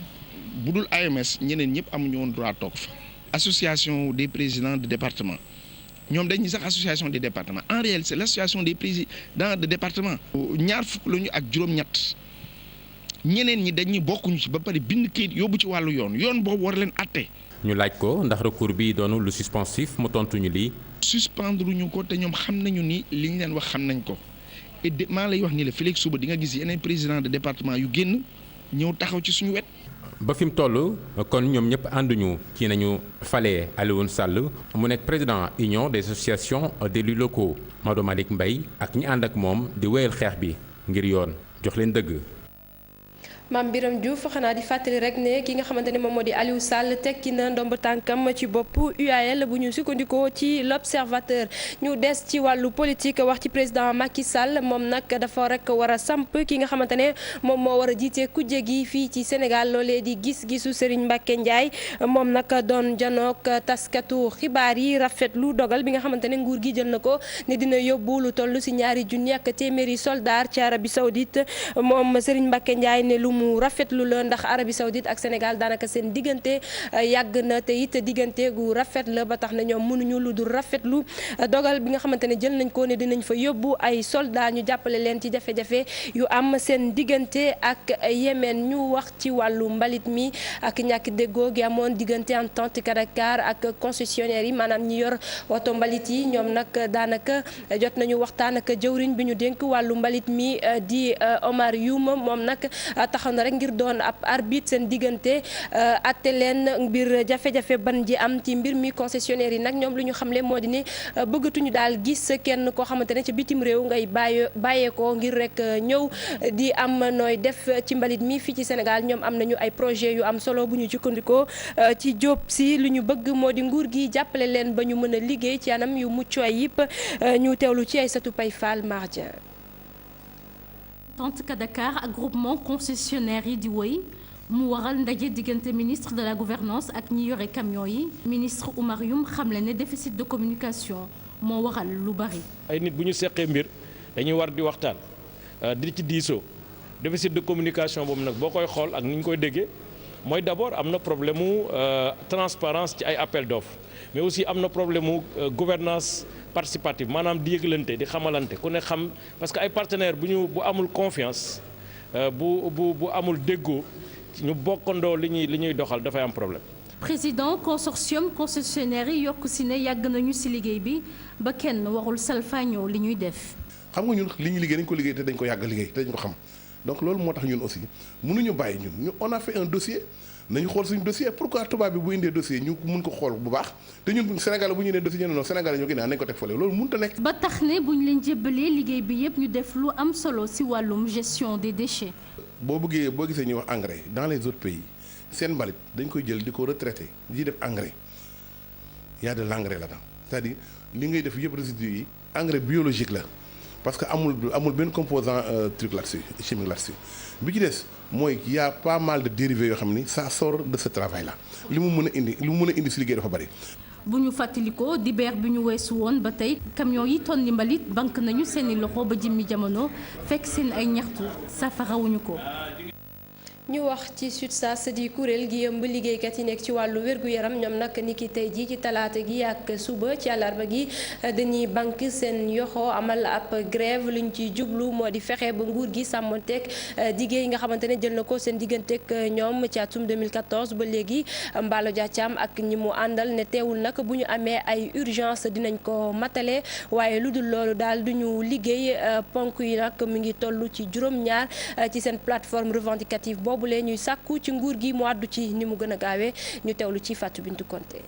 bu dul AMS ñeneen ñëpp amuñu woon droit toog fa association des présidents de département ñoom dañuy sax association des départements en réalité c'est l'association des présidents de département. ñaar fukk lañu ak juróom-ñett ñeneen ñi dañuy bokkuñu ci ba pare bind kayit yóbbu ci wàllu yoon boobu war leen àtte. ñu laaj ko ndax recours bi doonu lu suspensif mu tontuñu lii. suspendre ñu ko te ñoom xam nañu ni li ñu leen wax xam nañ ko et maa lay wax ni la fii suba di nga gis yeneen président de département yu génn ñëw taxaw ci suñu wet. ba fi mu toll kon ñoom ñëpp ànduñu ci nañu falee Alioune Sall mu nekk président union des associations d'élus locaux Maodo Malick Mbaye ak ñi ànd ak moom di wéyal xeex bi ngir yoon jox leen dëgg. Mame Birame Diouf xanaa di fàttali rek ne ki nga xamante ne moom moo di Aliou Sall tekki na ndomb tànkam ci bopp UAL bu ñu sukkandikoo ci l'Observateur. ñu des ci wàllu politique wax ci président Macky Sall moom nag dafa rek war a samp ki nga xamante ne moom moo war a jiite kujje gi fii ci Sénégal loolee di gis-gisu Serigne Mbacké Ndiaye moom nag doon janook taskatu xibaar yi rafetlu dogal bi nga xamante ne nguur gi jël na ko ne dina yóbbu lu toll si 2 junni ak téeméeri soldaar ci Arabie Saoudite moom Serigne Mbacké Ndiaye ne lu mu rafetlu la ndax Arabie Saoudite ak Sénégal daanaka seen diggante yàgg na te it diggante gu rafet la ba tax na ñoom mënuñu lu dul rafetlu dogal bi nga xamante ne jël nañ ko ne dinañ fa yóbbu ay soldats ñu jàppale leen ci jafe-jafe yu am seen diggante ak Yémen. ñu wax ci wàllu mbalit mi ak ñàkk déggoo gi amoon diggante Entente Dakar ak concessionnaire yi maanaam ñi yor woto mbalit yi ñoom nag daanaka jot nañu waxtaan ak jëwriñ bi ñu dénk wàllu mbalit mi di Omar Youm moom nag taxaw na rek ngir doon ab arbitre seen diggante atte leen mbir jafe-jafe ban ji am ci mbir mi concessionnaire yi nag ñoom lu ñu xamle moo di ne bëggatuñu daal gis kenn koo xamante ne ci bitim réew ngay bàyyeekoo ngir rek ñëw di am nooy def ci mbalit mi fii ci Sénégal. ñoom am nañu ay projet yu am solo bu ñu sukkandikoo ci Diop si lu ñu bëgg moo di nguur gi jàppale leen ba ñu mën a liggéey ci anam yu mucc ayib ñu teewlu ci Aïssatou Paye Fall Mardien. Entente Dakar ak groupement concessionnaire yi di woy mu waral ndaje diggante ministre de la gouvernance ak ñi yore camion yi ministre Oumar Youm xamle ne déficit de communication moo waral lu bari. ay nit bu ñu seqee mbir dañuy war di waxtaan di ci diisoo déficit de communication boobu nag boo koy xool ak ni ñu koy déggee mooy d'abord am na problème mu transparence ci ay appel d'offres mais aussi am na problème mu gouvernance participative maanaam di yëglante di xamalante ku ne xam parce que ay partenaires bu amul confiance bu amul déggoo ñu bokkandoo li ñuy doxal dafay am problème. président consortium concessionnaire yi yokk si ne yàgg nañu si liggéey bi ba kenn warul salfaañoo li ñuy def. xam nga ñun li ñu liggéey dañ ko liggéey te dañ ko yàgg liggéey te dañ ko xam donc loolu moo tax ñun aussi mënuñu bàyyi ñun on a fait un dossier. nañu xool suñu dossier pourquoi tubaab bi bu indee dossier ñu mun ko xool bu baax te ñun Sénégal bu ñu nee dossier ñu ne non Sénégal ñoo ko indee nañ ko teg fële loolu mënut a nekk. ba tax ne bu ñu leen jébbalee liggéey bi yëpp ñu def lu am solo ci wàllum gestion des déchets. boo gisee ñuy wax engrais dans les autres pays seen mbalit dañ koy jël di ko retraité di def engrais y a de l'engrais là-dedans c'est-à-dire li ngay def yëpp résidus yi engrais biologique la parce que amul benn composant truc là-dessus chimique là-dessus bi ci des. mooy y a pas mal de dérivés yoo xam ni ça sort de ce travail là li mu mën a indi si liggéey dafa bari. bu ñu fàttalikoo dibeer bi ñu weesu woon ba tey camion yi tonni mbalit bank nañu seeni loxo ba jëmmi jamono fekk seen ay ñaxtu safarawuñu ko. ñu wax ci SUTSAS di kuréel gi yëmb liggéeykat yi nekk ci wàllu wér-gu-yaram ñoom nag ni ki tey jii ci talaata gi ak suba ci àllarba gi dañuy banque seen yoxo amal ab grève luñ ci jublu moo di fexe ba nguur gi sàmmonteeg diggé yi nga xamante ne jël na ko seen digganteeg ñoom ci atum 2014 ba léegi Mballo Dia Thiam ak ñi mu àndal ne teewul nag bu ñu amee ay urgence dinañ ko matale waaye lu dul loolu daal duñu liggéey ponk yi nag mu ngi toll ci juróom-ñaar ci seen plateforme revendicative boobu lee ñuy sàkku ci nguur gi mu àddu ci ni mu gën a gaawee ñu teewlu ci Fatou Bintou Konté.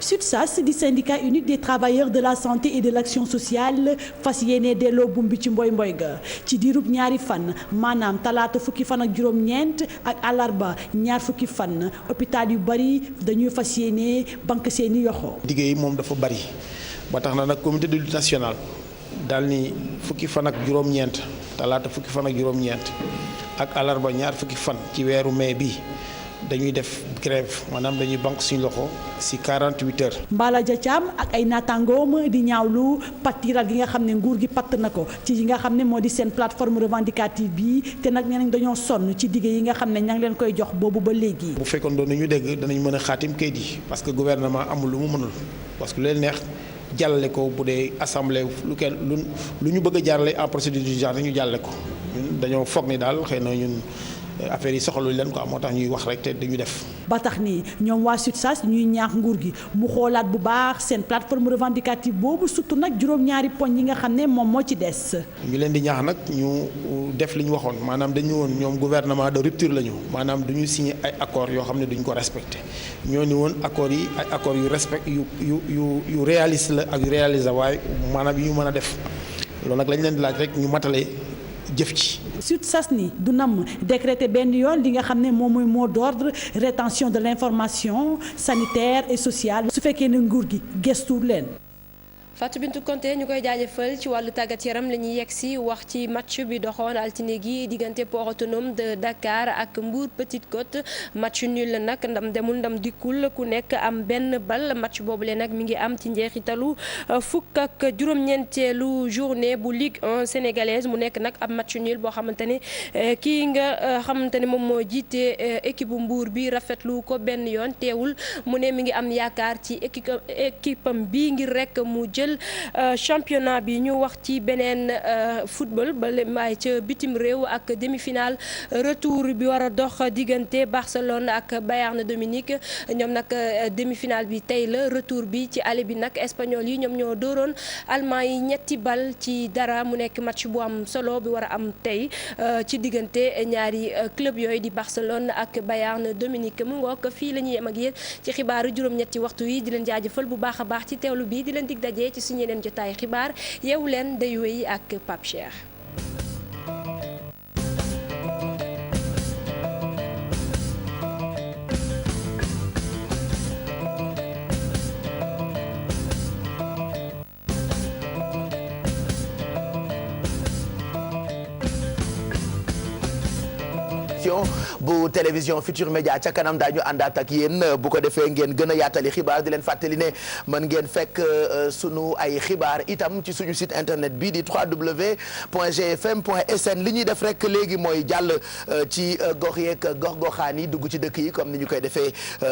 SUTSAS di syndicat unique des travailleurs de la santé et de l'action sociale fas yéene delloo buum bi ci mboy ga ci diirub ñaari fan maanaam talaata fukki fan ak juróom-ñeent ak àllarba ñaar fukki fan hôpital yu bari dañuy fas yéene banque seeni yoxo. liggéey moom dafa bari ba tax na nag comité de lutte nationale daal ni fukki fan ak juróom-ñeent talaata fukki fan ak juróom-ñeent ak àllarba ñaar fukki fan ci weeru mai bi dañuy def grève maanaam dañuy banque suñu loxo ci 48 heures. Mbala Dia Thiam ak ay naataangoom di ñaawlu pattiral gi nga xam ne nguur gi patt na ko ci yi nga xam ne moo di seen plateforme revendicative bi te nag nee nañ dañoo sonn ci digg yi nga xam ne ña ngi leen koy jox boobu ba léegi. bu fekkoon doon nañu dégg danañ mën a xaatim kayit yi parce que gouvernement amul lu mu mënul parce que lu leen neex jàllale ko bu dee assemblée lu ñu bëgg a jaarale en procédure du genre ñu jàllale ko ñun dañoo foog ni daal xëy na ñun affaire yi soxaluñ leen quoi moo tax ñuy wax rek te dañu def. ba tax ni ñoom waa SUTSAS ñuy ñaax nguur gi mu xoolaat bu baax seen plateforme revendicative boobu surtout nag juróom-ñaari poñ yi nga xam ne moom moo ci des. ñu leen di ñaax nag ñu def li ñu waxoon maanaam dañu woon ñoom gouvernement de rupture la ñu maanaam du ñu signé ay accords yoo xam ne duñ ko respecté ñoo ni woon accords yi ay accords yu respect yu réaliste la ak yu réalisé waaye maanaam yu ñu mën a def loolu nag lañ leen di laaj rek ñu matale jëf ci. SUTSAS ni du nam décréter benn yoon li nga xam ne moom mooy mot d'ordre rétention de l'information sanitaire et sociale su fekkee ne nguur gi gëstu leen. Fatou Bintou Konté ñu koy jaajëfal ci wàllu tàggat yaram la ñuy yegg si wax ci match bi doxoon altine gi diggante Port Autonome de Dakar ak Mbour Petite Côte match nul la nag ndam demul ndam dikkul ku nekk am benn bal match boobule nag mi ngi am ci njeexitalu fukk ak juróom-ñeenteelu journée bu Ligue 1 sénégalaise mu nekk nag am match nul boo xamante ne kii nga xamante ne moom moo jiite équipe bu Mbour bi rafetlu ko benn yoon teewul mu ne mi ngi am yaakaar ci équipe am bi ngir rek mu jël championnat bi ñu wax ci beneen football ba maay ca bitim réew ak demi-finale retour bi war a dox diggante Barcelone ak Bayern de Munich ñoom nag demi-finale bi tey la retour bi ci aller bi nag espagnol yi ñoom ñoo dooroon allemand yi 3-0 mu nekk match bu am solo bi war a am tey ci diggante ñaari club yooyu di Barcelone ak Bayern de Munich mu ngoog fii la ñuy yem ak yéen ci xibaaru juróom-ñetti waxtu yi di leen jaajëfal bu baax a baax ci teewlu bi di leen dig daje ci suñu yeneen jotaay xibaar yeewu leen day wéy ak Pape Cheikh. bu télévision Futur Média ca kanam daañu àndaat ak yéen bu ko defee ngeen gën a yaatali xibaar di leen fàttali ne mën ngeen fekk sunu ay xibaar itam ci suñu site internet bi di www.gfm.sn li ñuy def rek léegi mooy jàll ci gox yeeg gox-goxaan yi dugg ci dëkk yi comme ni ñu koy defee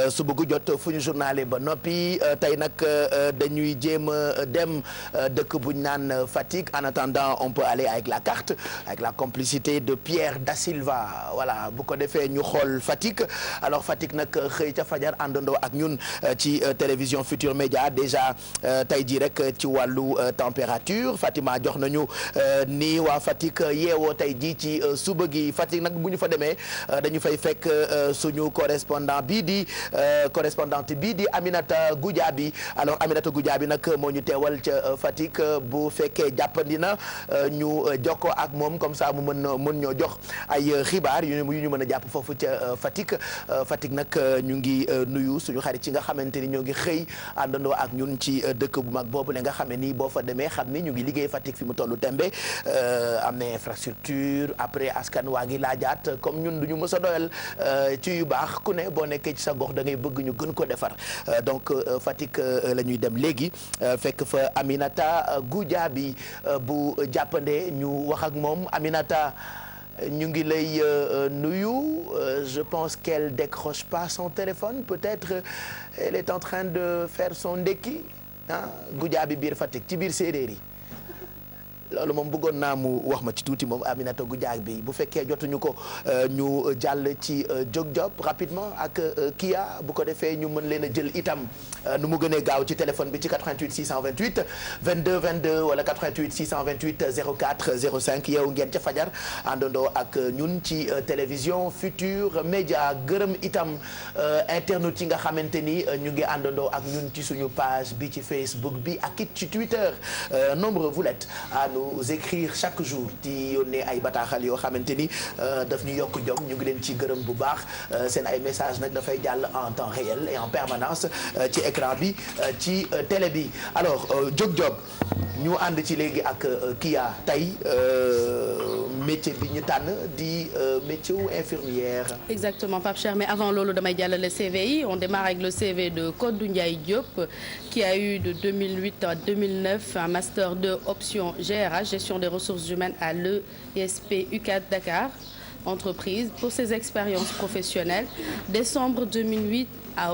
su bëgg jot fu ñu journalé ba noppi tey nag dañuy jéem a dem dëkk bu ñu naan Fatick en attendant on peut aller avec la carte avec la complicité de Pierre Da Silva voilà bu ko defee ñu xool Fatick alors Fatick nag xëy ca fajar àndandoo ak ñun ci télévision Futur Média déjà tey jii rek ci wàllu température Fatima jox nañu ni waa Fatick yeewoo tey jii ci suba gi Fatick nag bu ñu fa demee dañu fay fekk suñu correspondante bii di Aminata Goudiaby alors Aminata Goudiaby nag moo ñu teewal ca Fatick bu fekkee jàppandi na ñu jokkoo ak moom comme ça mu mën ñoo jox ay xibaar yu ñu mën a jàpp foofu ca Fatick nag ñu ngi nuyu suñu xarit ci nga xamante ni ñoo ngi xëy àndandoo ak ñun ci dëkk bu mag boobu la nga xam ne nii boo fa demee xam ni ñu ngi liggéey Fatick fi mu tollu tembe am na infrastructure après askan waa ngi laajaat comme ñun duñu mës a doyal ci yu baax ku ne boo nekkee ci sa gox da ngay bëgg ñu gën ko defar donc Fatick la ñuy dem léegi fekk fa Aminata Goudiaby bu jàppande ñu wax ak moom Aminata ñu ngi lay nuyu je pense qu'elle décroche pas son téléphone peut-être elle est en train de faire son ndekki Goudiaby biir Fatick ci biir séeréer yi loolu moom bëggoon naa mu wax ma ci tuuti moom Aminata Goudiaby bu fekkee jotuñu ko ñu jàll ci Jóg Job rapidement ak Kia bu ko defee ñu mën leen a jël itam nu mu gënee gaaw ci téléphone bi ci 88 628 22 22 wala 88 628 04 05 yow ngeen ca fajar àndandoo ak ñun ci télévision Futur Média gërëm itam internautes yi nga xamante ni ñu ngi àndandoo ak ñun ci suñu page bi ci Facebook bi ak it ci Twitter nombreux vous l'êtes nous écrire chaque jour di yónnee ay bataaxal yoo xamante ni daf ñu yokk jom ñu ngi leen ci gërëm bu baax seen ay message nag dafay jàll en temps réel et en permanence ci écran bi ci télé bi alors Jóg Job ñu ànd ci léegi ak Kia tey métier bi ñu tànn di métier wu infirmière. Exactement Pape Cheikh, mais avant loolu damay jàllale CV yi. On démarre avec le CV de Kodou Ndiaye Diop qui a eu de 2008 à 2009 un master 2 option GRH, gestion des ressources humaines à l'ESP UCAD Dakar entreprise. Pour ses expériences professionnelles, décembre 2008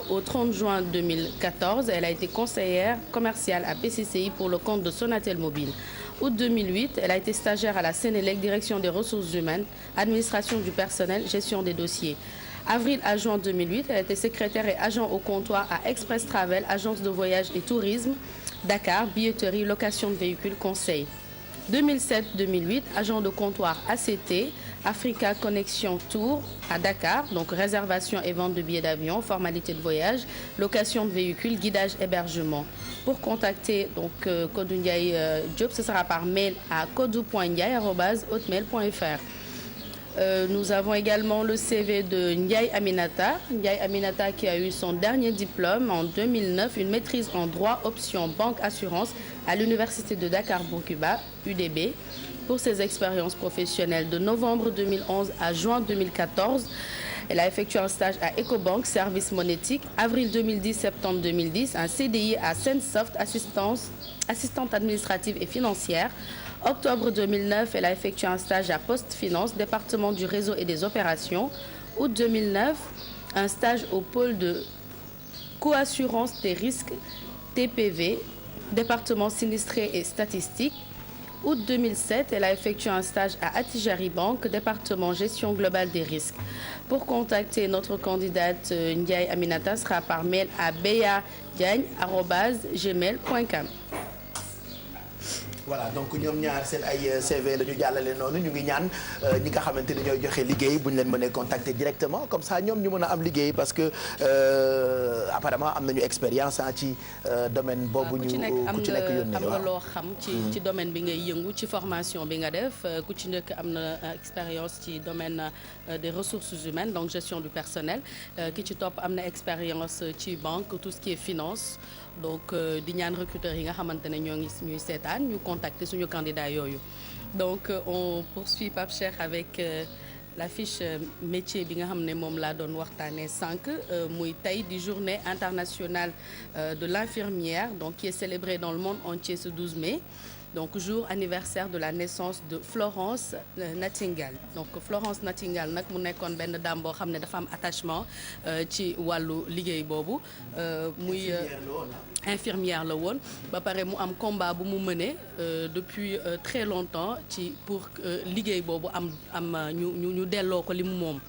au 30 juin 2014, elle a été conseillère commerciale à PCCI pour le compte de Sonatel Mobile. Août 2008, elle a été stagiaire à la Sénélec, direction des ressources humaines, administration du personnel, gestion des dossiers. Avril à juin 2008, elle a été secrétaire et agent au comptoir à Express Travel, agence de voyage et tourisme, Dakar, billetterie, location de véhicules, conseil. 2007-2008, agent de comptoir ACT, Africa Connexion Tour à Dakar, donc réservation et vente de billets d'avion, formalité de voyage, location de véhicules, guidage, hébergement. Pour contacter donc Kodou Ndiaye Diop, ce sera par mail à kodou.ndiaye@hotmail.fr. Nous avons également le CV de Ndiaye Aminata. Ndiaye Aminata qui a eu son dernier diplôme en 2009, une maîtrise en droit option banque assurance à l'université de Dakar Bourguiba, UDB. Pour ses expériences professionnelles de novembre 2011 à juin 2014, elle a effectué un stage à Ecobank, service monétique. Avril 2010, septembre 2010, un CDI à Sensoft, assistante administrative et financière. Octobre 2009, elle a effectué un stage à Poste Finance, département du réseau et des opérations. Août 2009, un stage au pôle de coassurance des risques TPV, département sinistré et statistique. Août 2007, elle a effectué un stage à Attijari Bank, département gestion globale des risques. Pour contacter notre candidate Ndiaye Aminata, sera par mail à beyadiagne@gmail.com. voilà donc ñoom ñaar seen ay CV la ñu jàllale noonu ñu ngi ñaan ñi nga xamante ni ñooy joxe liggéey bu ñu leen mënee contacter directement comme ça ñoom ñu mën a am liggéey parce que apparemment am nañu expérience ci domaine boobu. ñu ku ci nekk am nga loo xam ci domaine bi ngay yëngu ci formation bi nga def ku ci nekk am na expérience ci domaine des ressources humaines donc gestion du personnel ki ci topp am na expérience ci banque tout ce qui est finance. donc di ñaan recruteurs yi nga xamante ne ñoo ngi ñuy seetaan ñu contacter suñu candidat yooyu donc on poursuit Pape Cheikh avec la fiche métier bi nga xam ne moom laa doon waxtaanee sànq muy tey di journée internationale de l'infirmière donc qui est célébrée dans le monde entier ce 12 mai donc jour anniversaire de la naissance de Florence Nightingale donc Florence Nightingale nag mu nekkoon benn dame boo xam ne dafa am attachement ci wàllu liggéey boobu muy infirmière la woon ba pare mu am combat bu mu mené depuis très longtemps ci pour liggéey boobu am ñu delloo ko li mu moom.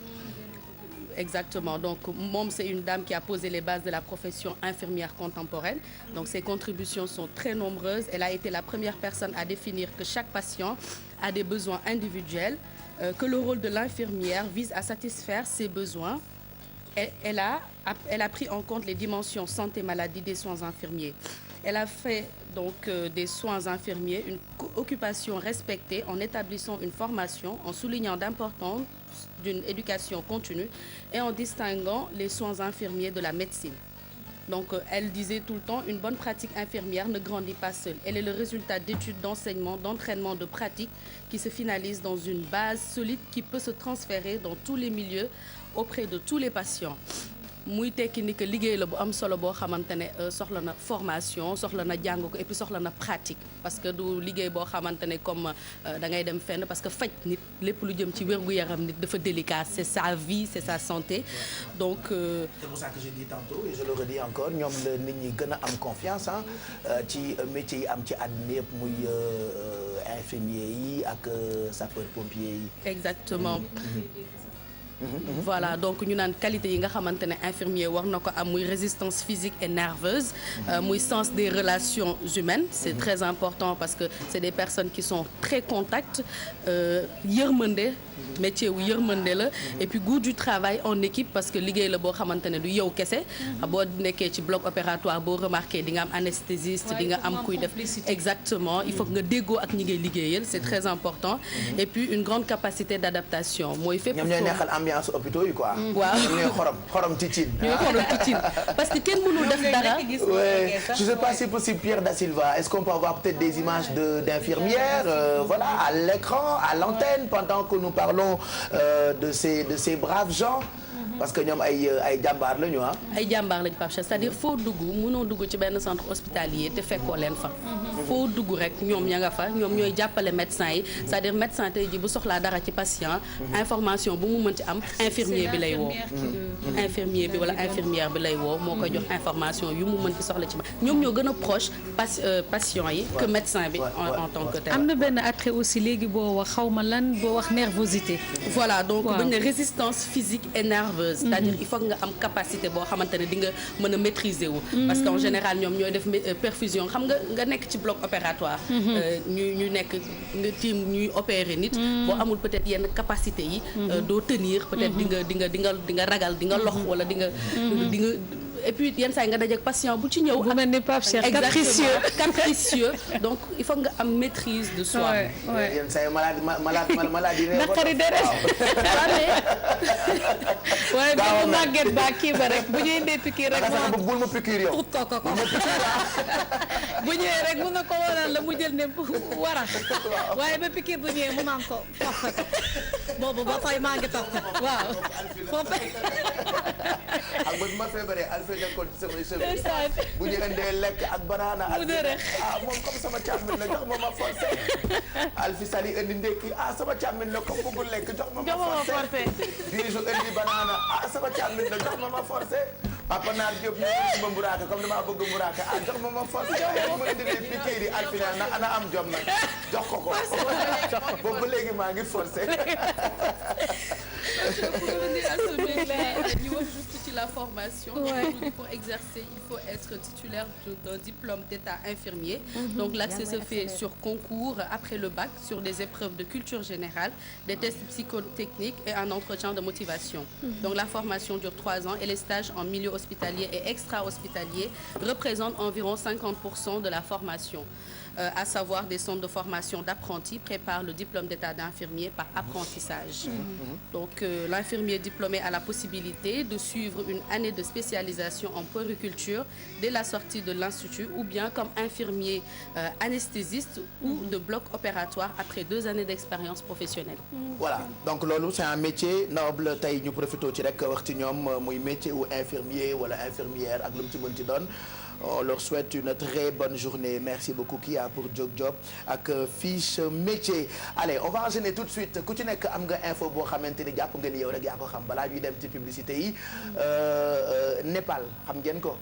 Exactement. Donc, Mom, c'est une dame qui a posé les bases de la profession infirmière contemporaine. Donc, ses contributions sont très nombreuses. Elle a été la première personne à définir que chaque patient a des besoins individuels, que le rôle de l'infirmière vise à satisfaire ses besoins. Elle a pris en compte les dimensions santé-maladie des soins infirmiers. Elle a fait donc des soins infirmiers une occupation respectée en établissant une formation, en soulignant l'importance d'une éducation continue et en distinguant les soins infirmiers de la médecine. Donc, elle disait tout le temps, une bonne pratique infirmière ne grandit pas seule. Elle est le résultat d'études, d'enseignement, d'entraînement, de pratique qui se finalise dans une base solide qui peut se transférer dans tous les milieux auprès de tous les patients. muy tekki ni que liggéey la bu am solo boo xamante ne soxla na formation soxla na jàng ko et puis soxla na pratique parce que du liggéey boo xamante ne comme da ngay dem fenn parce que faj nit lépp lu jëm ci wér-gu-yaram nit dafa délicat c'est sa vie c'est sa santé donc c'est pour ça que j'ai dit tantôt et je le redis encore ñoom la nit ñi gën a am confiance ci métier yi am ci àddina yëpp muy infirmier yi ak sapeur pompier yi exactement voilà donc ñu naan qualité yi nga xamante ne infirmier war na ko am muy résistance physique et nerveuse muy sens des relations humaines c'est très important parce que c'est des personnes qui sont très contact yërmande métier wu yërmande la et puis goût du travail en équipe parce que liggéey la boo xamante ne du yow kese boo nekkee ci bloc opératoire boo remarqué di nga am anesthésiste di nga am kuy def exactement il faut que nga déggoo ak ñi ngay liggéeyal c'est très important et puis une grande capacité d'adaptation mooy fépp ambiance hôpitaux yi quoi. waaw ñooy xorom ci cin. ñooy xorom ci cin parce que kenn mënul def dara. Ouais. Je sais pas si possible Pierre Da Silva, est-ce qu'on peut avoir peut-être des images d'infirmières voilà à l'écran, à l'antenne pendant que nous parlons de ces braves gens. parce que ñoom ay jàmbaar lañu ah. ay jàmbaar lañu Pape Cheikh c'est-à-dire foo dugg mënoo dugg ci benn centre hospitalier te fekkoo leen fa. foo dugg rek ñoom ña nga fa ñoom ñooy jàppale médecin yi c'est-à-dire médecin tey ji bu soxlaa dara ci patient. information bu mu mën ci am infirmier bi lay woo. infirmier bi wala infirmière bi lay woo moo koy jox information yu mu mën ci soxla ci ma ñoom ñoo gën a proche patient yi que médecin bi en tant que tel. am na benn attrait aussi léegi boo wax xaw ma lan boo wax nervosité. voilà donc dañ ne résistance physique et nerveuse. c'est-à-dire il faut nga am capacité boo xamante ne di nga mën a maîtriser wu. parce que en général ñoom ñooy def perfusion xam nga nekk ci bloc opératoire. ñu nekk nga tiim ñuy opérer nit. boo amul peut-être yenn capacité yi. doo tenir peut-être di nga ragal di nga lox wala di nga. et puis yenn saa yi nga dajeek patient bu ci ñëw. bu mel ni Pape Cheikh capricieux donc il faut nga am maîtrise de soi. yenn saa yi maladie naqari deret. waaye bu ma màgget ba kii ba rek bu ñuy indee piqûre rek. bul ma piqûre yow. bu ñëwee rek mun na ko waral la mu jël ne warax waaye ba piqûre bu ñëwee mu naan ko foofu boobu ba fay maa ngi toog waaw foofu. ak ba ma feebaree Alfie nekkoon ci samay semaine bu ñu indee lekk ak banaana moom comme sama càmmiñ la jox ma forcé Alfie Sali indi ndekki sama càmmiñ la comme bëggul lekk jox ma forcé Bijou indi banaana sama càmmiñ la jox ma forcé Papa Naar Diop ñu ma mburaaka comme damaa bëgg mburaaka jox ma forcé ma indi leen piqué di Alfie na ana am jom nag jox ko boobu ba léegi maa ngi forcé. Pour revenir à ce mail-là, ñu wax juste ci la formation. Aujourd'hui, pour exercer, il faut être titulaire d'un diplôme d'état infirmier. Donc l'accès se fait sur concours après le bac, sur des épreuves de culture générale, des tests psychotechniques et un entretien de motivation. Donc la formation dure 3 ans et les stages en milieu hospitalier et extra-hospitalier représentent environ 50% de la formation. À savoir des centres de formation d'apprentis préparent le diplôme d'état d'infirmier par apprentissage. Donc l'infirmier diplômé a la possibilité de suivre une année de spécialisation en puériculture dès la sortie de l'institut ou bien comme infirmier anesthésiste ou de bloc opératoire après 2 années d'expérience professionnelle. Voilà donc loolu c'est un métier noble tey ñu profité ci rek wax ci ñoom muy métier ou infirmier wala infirmière ak lu mu ci mën ci doon. On leur souhaite une très bonne journée. Merci beaucoup Kia pour Jog Job ak fiche métier. Allez, on va enchaîner tout de suite. Ku ci nekk am nga info boo xamante ni jàpp nga ni yow rek yaa ko xam balaa ñuy dem ci publicité yi. Népal xam ngeen ko.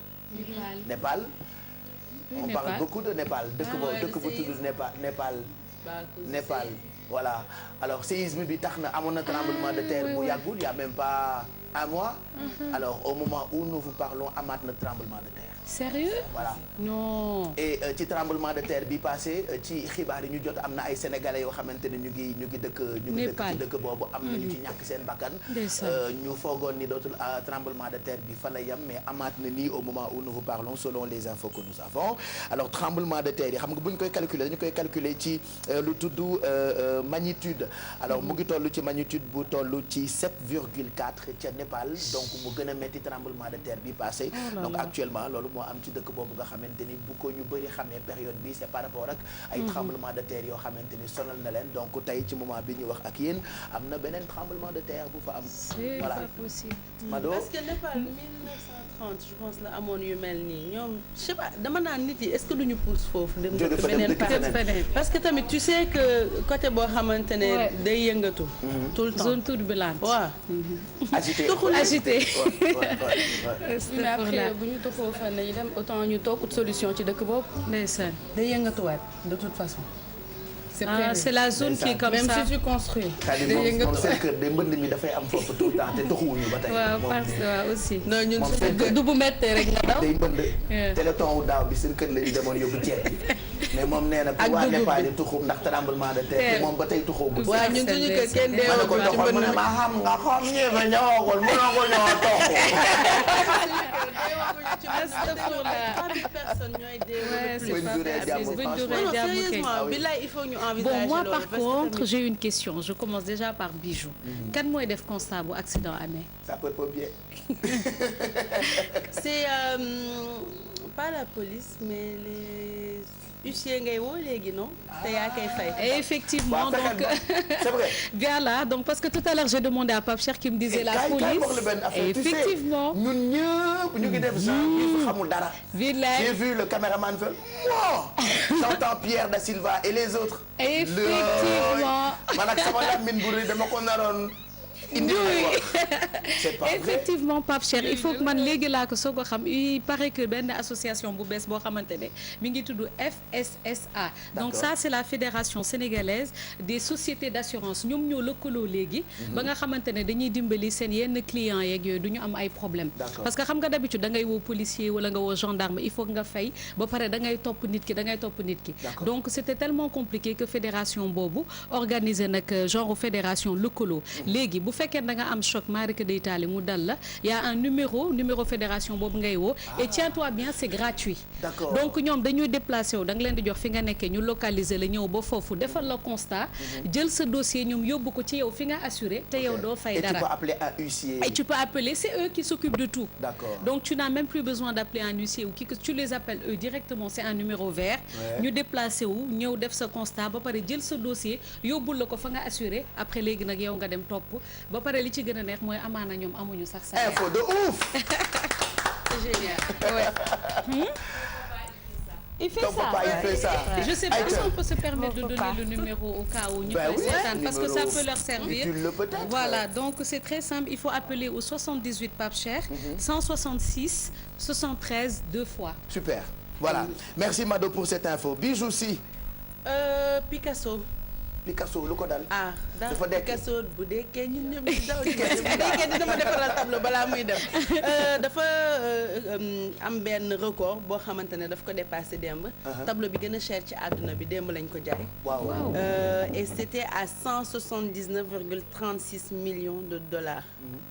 Népal. On parle beaucoup de Népal. dëkk bu tudd Népal. Voilà. Alors séisme bi tax na amoon na tremblement de terre bu yàggul, il y a même pas un mois. Alors au moment où nous vous parlons amaat na tremblement de terre. Sérieux? Voilà. Non. Et ci tremblement de terre bi passé ci xibaar yi ñu jot am na ay sénégalais yoo xamante ne ñu ngi dëkk ci dëkk boobu am na ñu ci ñàkk seen bakkan. ñu foogoon ni dootul tremblement de terre bi fa la yem mais amaat na nii au moment où nous vous parlons selon les infos que nous avons. Alors tremblement de terre yi xam nga bu ñu koy calculer dañu koy calculer ci lu tudd magnitude. Alors mu ngi toll ci magnitude bu toll ci 7,4 ca Népal donc mu gën a metti tremblement de terre bi passé. Donc actuellement loolu moo am ci dëkk boobu nga xamante ni bu ko ñu bëri xamee période bi c'est par rapport ak ay tremblement de terre yoo xamante ni sonal na leen donc tey ci moment bi ñu wax ak yéen am na beneen tremblement de terre bu fa am. Voilà c'est pas possible. Mado parce que Népal 1930 je pense la amoon yu mel nii ñoom je sais pas dama naan nit yi est-ce que duñu pousse foofu. dem beneen parce que tamit tu sais que côté boo xamante ne day yëngatu. tout le temps zone turbulente. waaw. agité. mais après bu ñu toxoo fan nañu dem autant ñu toog solution ci dëkk boobu. ndeysaan. day yëngatuwaat de toute façon. c'est la zone qui est comme même ça. si tu construis. day yëngatu moom seen kër de mbënd mi dafay am foofu tout le temps te toxuwuñu ba tey. waaw parce que waaw aussi. non ñun du bu méttee rek nga daw. day mbënd téléthon wu daaw bi seen kër la ñu demoon yóbbu ceeb bi mais moom nee na ku waa Népal yi tuxu ndax tremblement de terre moom ba tey tuxoogul. waaw ñun suñu kër kenn deewagul ci mbënd mi ma xam nga xam ñëw ba ñëwagul mënoo ko ñëw a toxu. personnes ñooy dee. sérieusement billaay il faut ñu envisager. Bon moi par contre j'ai une question je commence déjà par Bijou. kan mooy def constat bu accident amee. sapeurs-pompiers. c'est pas la police mais les huissiers ngay woo léegi non. te yaa koy fay. Effectivement donc c'est vrai. bien là donc parce que tout à l'heure j'ai demandé à Pape Cheikh qui me disait la police. Effectivement ñun ñëpp ñu ngi def genre bi xamul dara. J'ai vu le caméraman faire wow. J'entends Pierre da Silva et les autres. Effectivement. Man ak sama lamine bu rëy dama ko naroon. C'est pas effectivement Pape Cheikh il faut que man léegi laa ko soog a xam il paraît que benn association bu bees boo xamante ne mi ngi tudd FSSA. Donc ça c'est la fédération sénégalaise des sociétés d'assurance ñoom ñoo lëkkaloo léegi. ba nga xamante ne dañuy dimbali seen yenn clients yeeg yooyu du ñu am ay problèmes. Parce que xam nga d'habitude da ngay woo policier wala nga woo gendarme il faut nga fay ba pare da ngay topp nit ki da ngay topp nit ki. Donc c'était tellement compliqué que fédération boobu organiser nag genre fédération lëkkaloo léegi bu fekkee da nga am choc mari que d'Italie mu dal la y a un numéro fédération boobu ngay woo et tiens-toi bien c'est gratuit. Donc ñoom dañuy déplacer wu da nga leen di jox fi nga nekkee ñu localiser la ñëw ba foofu defal la constat jël sa dossier ñoom yóbbu ko ci yow fi nga assuré te yow doo fay dara. Et tu peux appeler un huissier. Et tu peux appeler c'est eux qui s'occupent de tout. Donc tu n'as même plus besoin d'appeler un huissier ou qui que tu les appelles eux directement c'est un numéro vert. ñu déplacer wu ñëw def sa constat ba pare jël sa dossier yóbbul la ko fa nga assuré après léegi nag yow nga dem topp ba pare li ci gën a neex mooy amaana ñoom amuñu sax sa info de ouf. C'est génial. Ouais. Il fait ça. Je sais pas si on peut se permettre de donner le numéro au cas où ñu koy seetaan parce que ça peut leur servir. Voilà, donc c'est très simple, il faut appeler au 78 Pape Cheikh 166 73 2 fois. Super. Voilà. Merci Mado pour cette info. Bijou si. Picasso lu ko dal. dafa dekk Picasso bu dekkee ñun ñëpp ñu daw. bu dekkee dina ma defaral tableau balaa muy dem. dafa am benn record boo xamante ne daf ko dépassé démb. tableau bi gën a cher ci àdduna bi démb lañ ko jaay. waaw et c'était à 179,36 millions de dollars.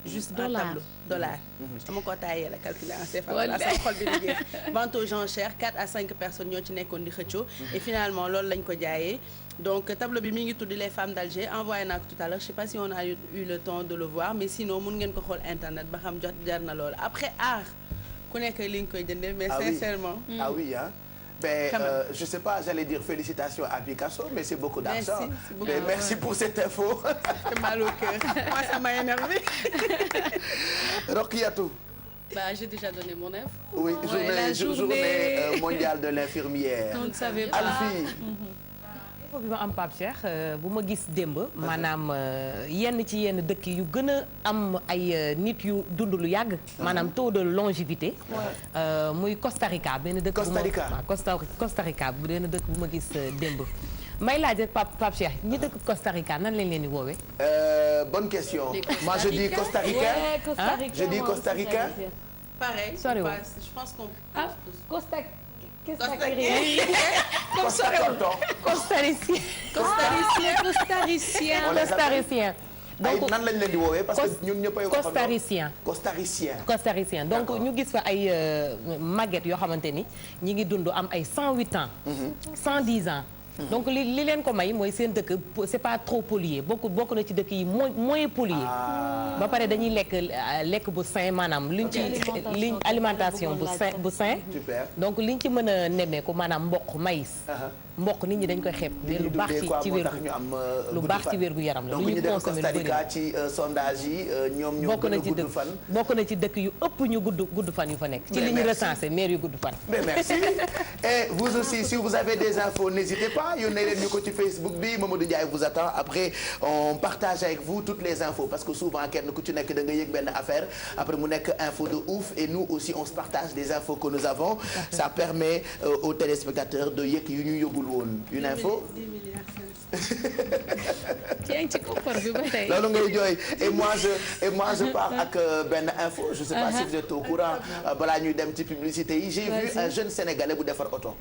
juste un tableau dollars. dama ko taayee la calculer en CFA. voilà sama xol bi di jeex. vente aux enchères 4 à 5 personnes ñoo ci nekkoon di xëccoo. et finalement loolu lañ ko jaayee. Donc tableau bi mi ngi tudd les femmes d'Alger envoyé naa ko tout à l'heure je sais pas si on a eu le temps de le voir mais sinon mun ngeen ko xool internet ba xam jot jar na loolu après art ku nekk li nga koy jëndee mais sincèrement. Ah oui hein. Ben je sais pas j'allais dire félicitations à Picasso mais c'est beaucoup d'argent. Merci pour cette info. C'est mal au cœur. Moi ça m'a énervé. Rokiatou. Bah, j'ai déjà donné mon info. Oui, journée mondiale de l'infirmière. On ne savait pas. Alfie. bi ma am Pape Cheikh bu ma gis démb maanaam yenn ci yenn dëkk yu gën a am ay nit yu dund lu yàgg maanaam taux de longévité muy Costa Rica benn dëkk Costa Rica bu benn dëkk bu ma gis démb may laaj rek Pape Cheikh ñi dëkk Costa Rica nan lañ leen di woowee bonne question moi je dis costaricain je dis costaricain pareil sorry je pense qu'on costaricien donc nan lañ leen di woowee parce que ñun ñëpp ay costaricien donc ñu gis fa ay màgget yoo xamante ni ñi ngi dund am ay 108 ans 110 ans donc li leen ko may mooy seen dëkk c'est pas trop pollué bokk na ci dëkk yi moins pollué ba pare dañuy lekk bu sain maanaam liñ alimentation bu sain donc liñ ci mën a nemmeeku maanaam mboq maïs mboq nit ñi dañ koy xeeb mais lu baax ci wér gu yaram la lu ñu consommé lu bëri ci sondage yi ñoom ñoo gën a gudd fan bokk na ci dëkk yu ëpp ñu gudd fan yu fa nekk ci li ñu recensé maire yu gudd fan merci et vous aussi si vous avez des infos n'hésitez pas yónnee leen ñu ko ci Facebook bi Mamadou Ndiaye vous attend après on partage avec vous toutes les infos parce que souvent kenn ku ci nekk da nga yëg benn affaire après mu nekk info de ouf et nous aussi on se partage des infos que nous avons ça permet aux téléspectateurs de yëg yu ñu yóbbul woon une info loolu ngay jooy et moi je pars ak benn info je sais pas si vous êtes au courant balaa ñuy dem ci publicité yi j'ai vu un jeune sénégalais bu defar oto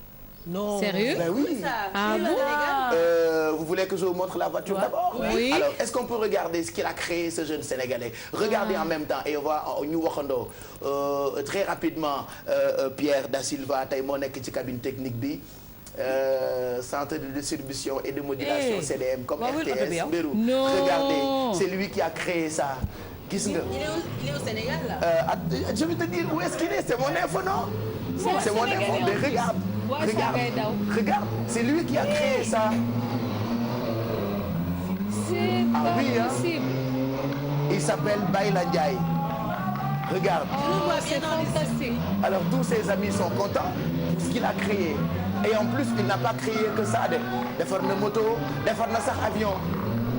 Non. Sérieux? Ben oui. Ah bon? Vous voulez que je vous montre la voiture d'abord? Oui. Alors, est-ce qu'on peut regarder ce qu'il a créé, ce jeune Sénégalais? Regardez en même temps et on va ñu waxandoo très rapidement. Pierre Da Silva tey moo nekk ci cabine technique bi. Centre de distribution et de modulation CDM comme RTS Bérou. Regardez, c'est lui qui a créé ça. Gis nga. Il est au Sénégal là. Je vais te dire où est-ce qu'il est. C'est mon info, non? C'est mon info. Mais regarde. Regarde, c'est lui qui a créé ça. C'est pas possible. Il s'appelle Bayla Ndiaye. Regarde. C'est fantastique. Alors tous ses amis sont contents de ce qu'il a créé. Et en plus, il n'a pas créé que ça. Defar na moto, defar na sax avion.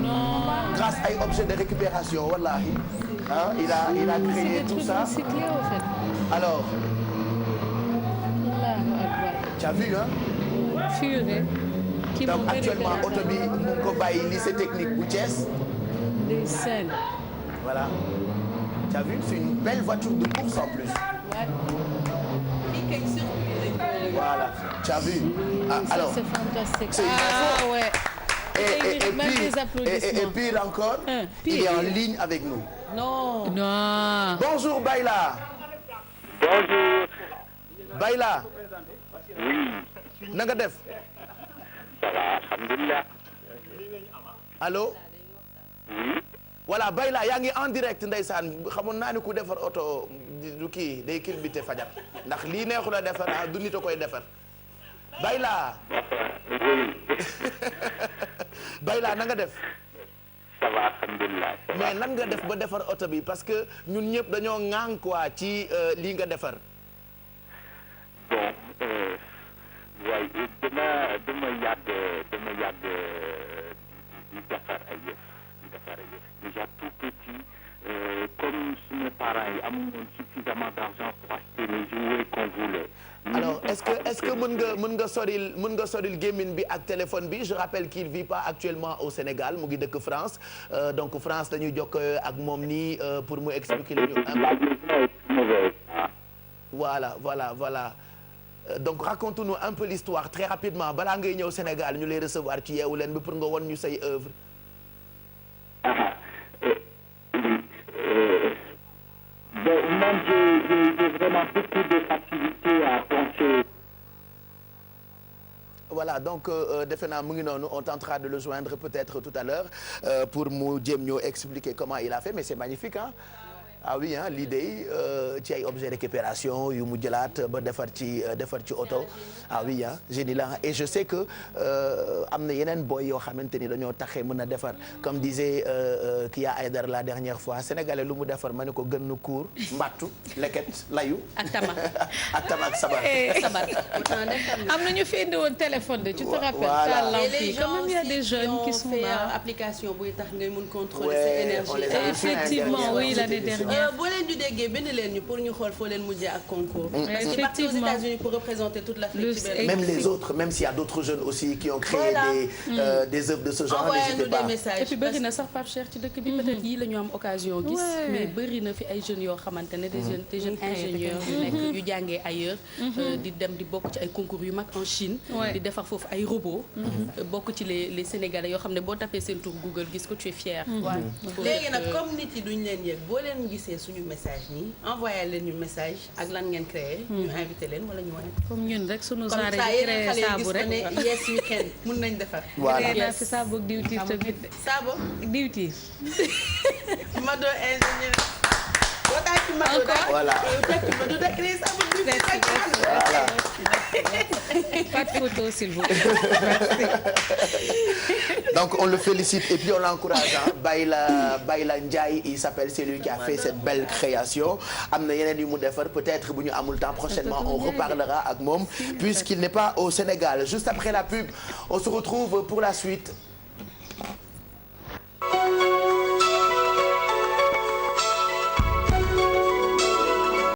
Non. Grâce à un objet de récupération, wallahi. Hein, il a créé tout ça. Recyclés, en fait. Alors. Tu as vu, hein? Purée. Donc actuellement oto bi mu ngi ko bàyyi lycée technique bu Thiès. Des scènes. Voilà. Tu as vu, c'est une belle voiture de course en plus. Voilà. Tu as vu. Alors. C'est fantastique. C'est une info. Ouais. Et pire encore, il est en ligne avec nous. Non. Bonjour Bayla. Bonjour. Bayla. Oui. Na nga def. Ça va, alhamdulillah. Allô. Oui. Voilà Bayla yaa ngi en direct ndeysaan xamoon naa ni ku defar oto du kii day kilbite fajar ndax lii neexul a defar du nit a koy defar Bayla. Bayla na nga def. Ça va, alhamdulillah. Mais nan nga def ba defar oto bi parce que ñun ñëpp dañoo ŋaan quoi ci lii nga defar. Bon, waaye dama yàgg di defar ay yëf déjà tout petit comme suñu parents yi amuñu suffisamment d'argent pour acheter les jouets qu'on voulait. Alors est-ce que mën nga soril gémmiñ bi ak téléphone bi je rappelle qu'il vit pas actuellement au Sénégal mu ngi dëkk France donc France dañuy jokk ak moom nii pour mu expliquer li ñu. Voilà. Donc raconte-nous un peu l'histoire très rapidement balaa ngay ñëw Sénégal ñu lay recevoir ci Yeewu Leen bi pour nga won ñu say œuvre. Bon, moi j'ai vraiment beaucoup de facilité à penser. Voilà donc defe naa mu ngi noonu on tentera de le joindre peut-être tout à l'heure pour mu jéem ñoo expliquer comment il a fait mais c'est magnifique hein. Ah oui hein l'idée ci ay objet récupération yu mu jëlaat ba defar ci oto ah oui hein génie là et je sais que am na yeneen boy yoo xamante ni dañoo taxee mën a defar comme disait Kia Aïdara la dernière fois sénégalais lu mu defar ma ne ko gën nu kuur mbattu leket layu ak tama ak sabar am na ñu fi indi woon téléphone de tu te rappelles voilà. quand même il y a des jeunes qui sont là application buy tax ngay mun contrôler sa énergie effectivement oui l'année dernière boo leen ñu déggee bind leen ñu pour ñu xool foo leen mujjee ak concours. Effectivement. Parce que parti aux États-Unis pour représenter toute l'Afrique. Même les autres, même s'il y a d'autres jeunes aussi qui ont créé des œuvres de ce genre. Envoyez-nous des messages. Et puis bëri na sax Pape Cheikh ci dëkk bi peut-être yii la ñu am occasion gis. mais bëri na fi ay jeunes yoo xamante ne des jeunes ingénieurs yu nekk yu jàngee ailleurs. di dem di bokk ci ay concours yu mag en Chine. di defar foofu ay robots. bokk ci les Sénégalais yoo xam ne boo tapee seen tour Google gis ko tu es fier. léegi nag comme nit yi duñ leen yëg boo leen gisee suñu message nii envoyé leen ñu message ak lan ngeen créé. ñu invité leen wala ñu wane. comme ñun rek sunu genre yi créé saabu rek comme ça yéen xale yi gis ko ne yes we can mun nañ defar. voilà créé naa fi saabu ak diwtiir tamit. saabu diwtiir. Mado ingénieur. Voilà. Pas de photo s'il vous plaît. Donc on le félicite et puis on l'encourage hein. Bayla Ndiaye il s'appelle, c'est lui qui a fait cette belle création. Am na yeneen yu mu defar peut-être bu ñu amul temps prochainement on reparlera ak moom puisqu'il n'est pas au Sénégal. Juste après la pub on se retrouve pour la suite.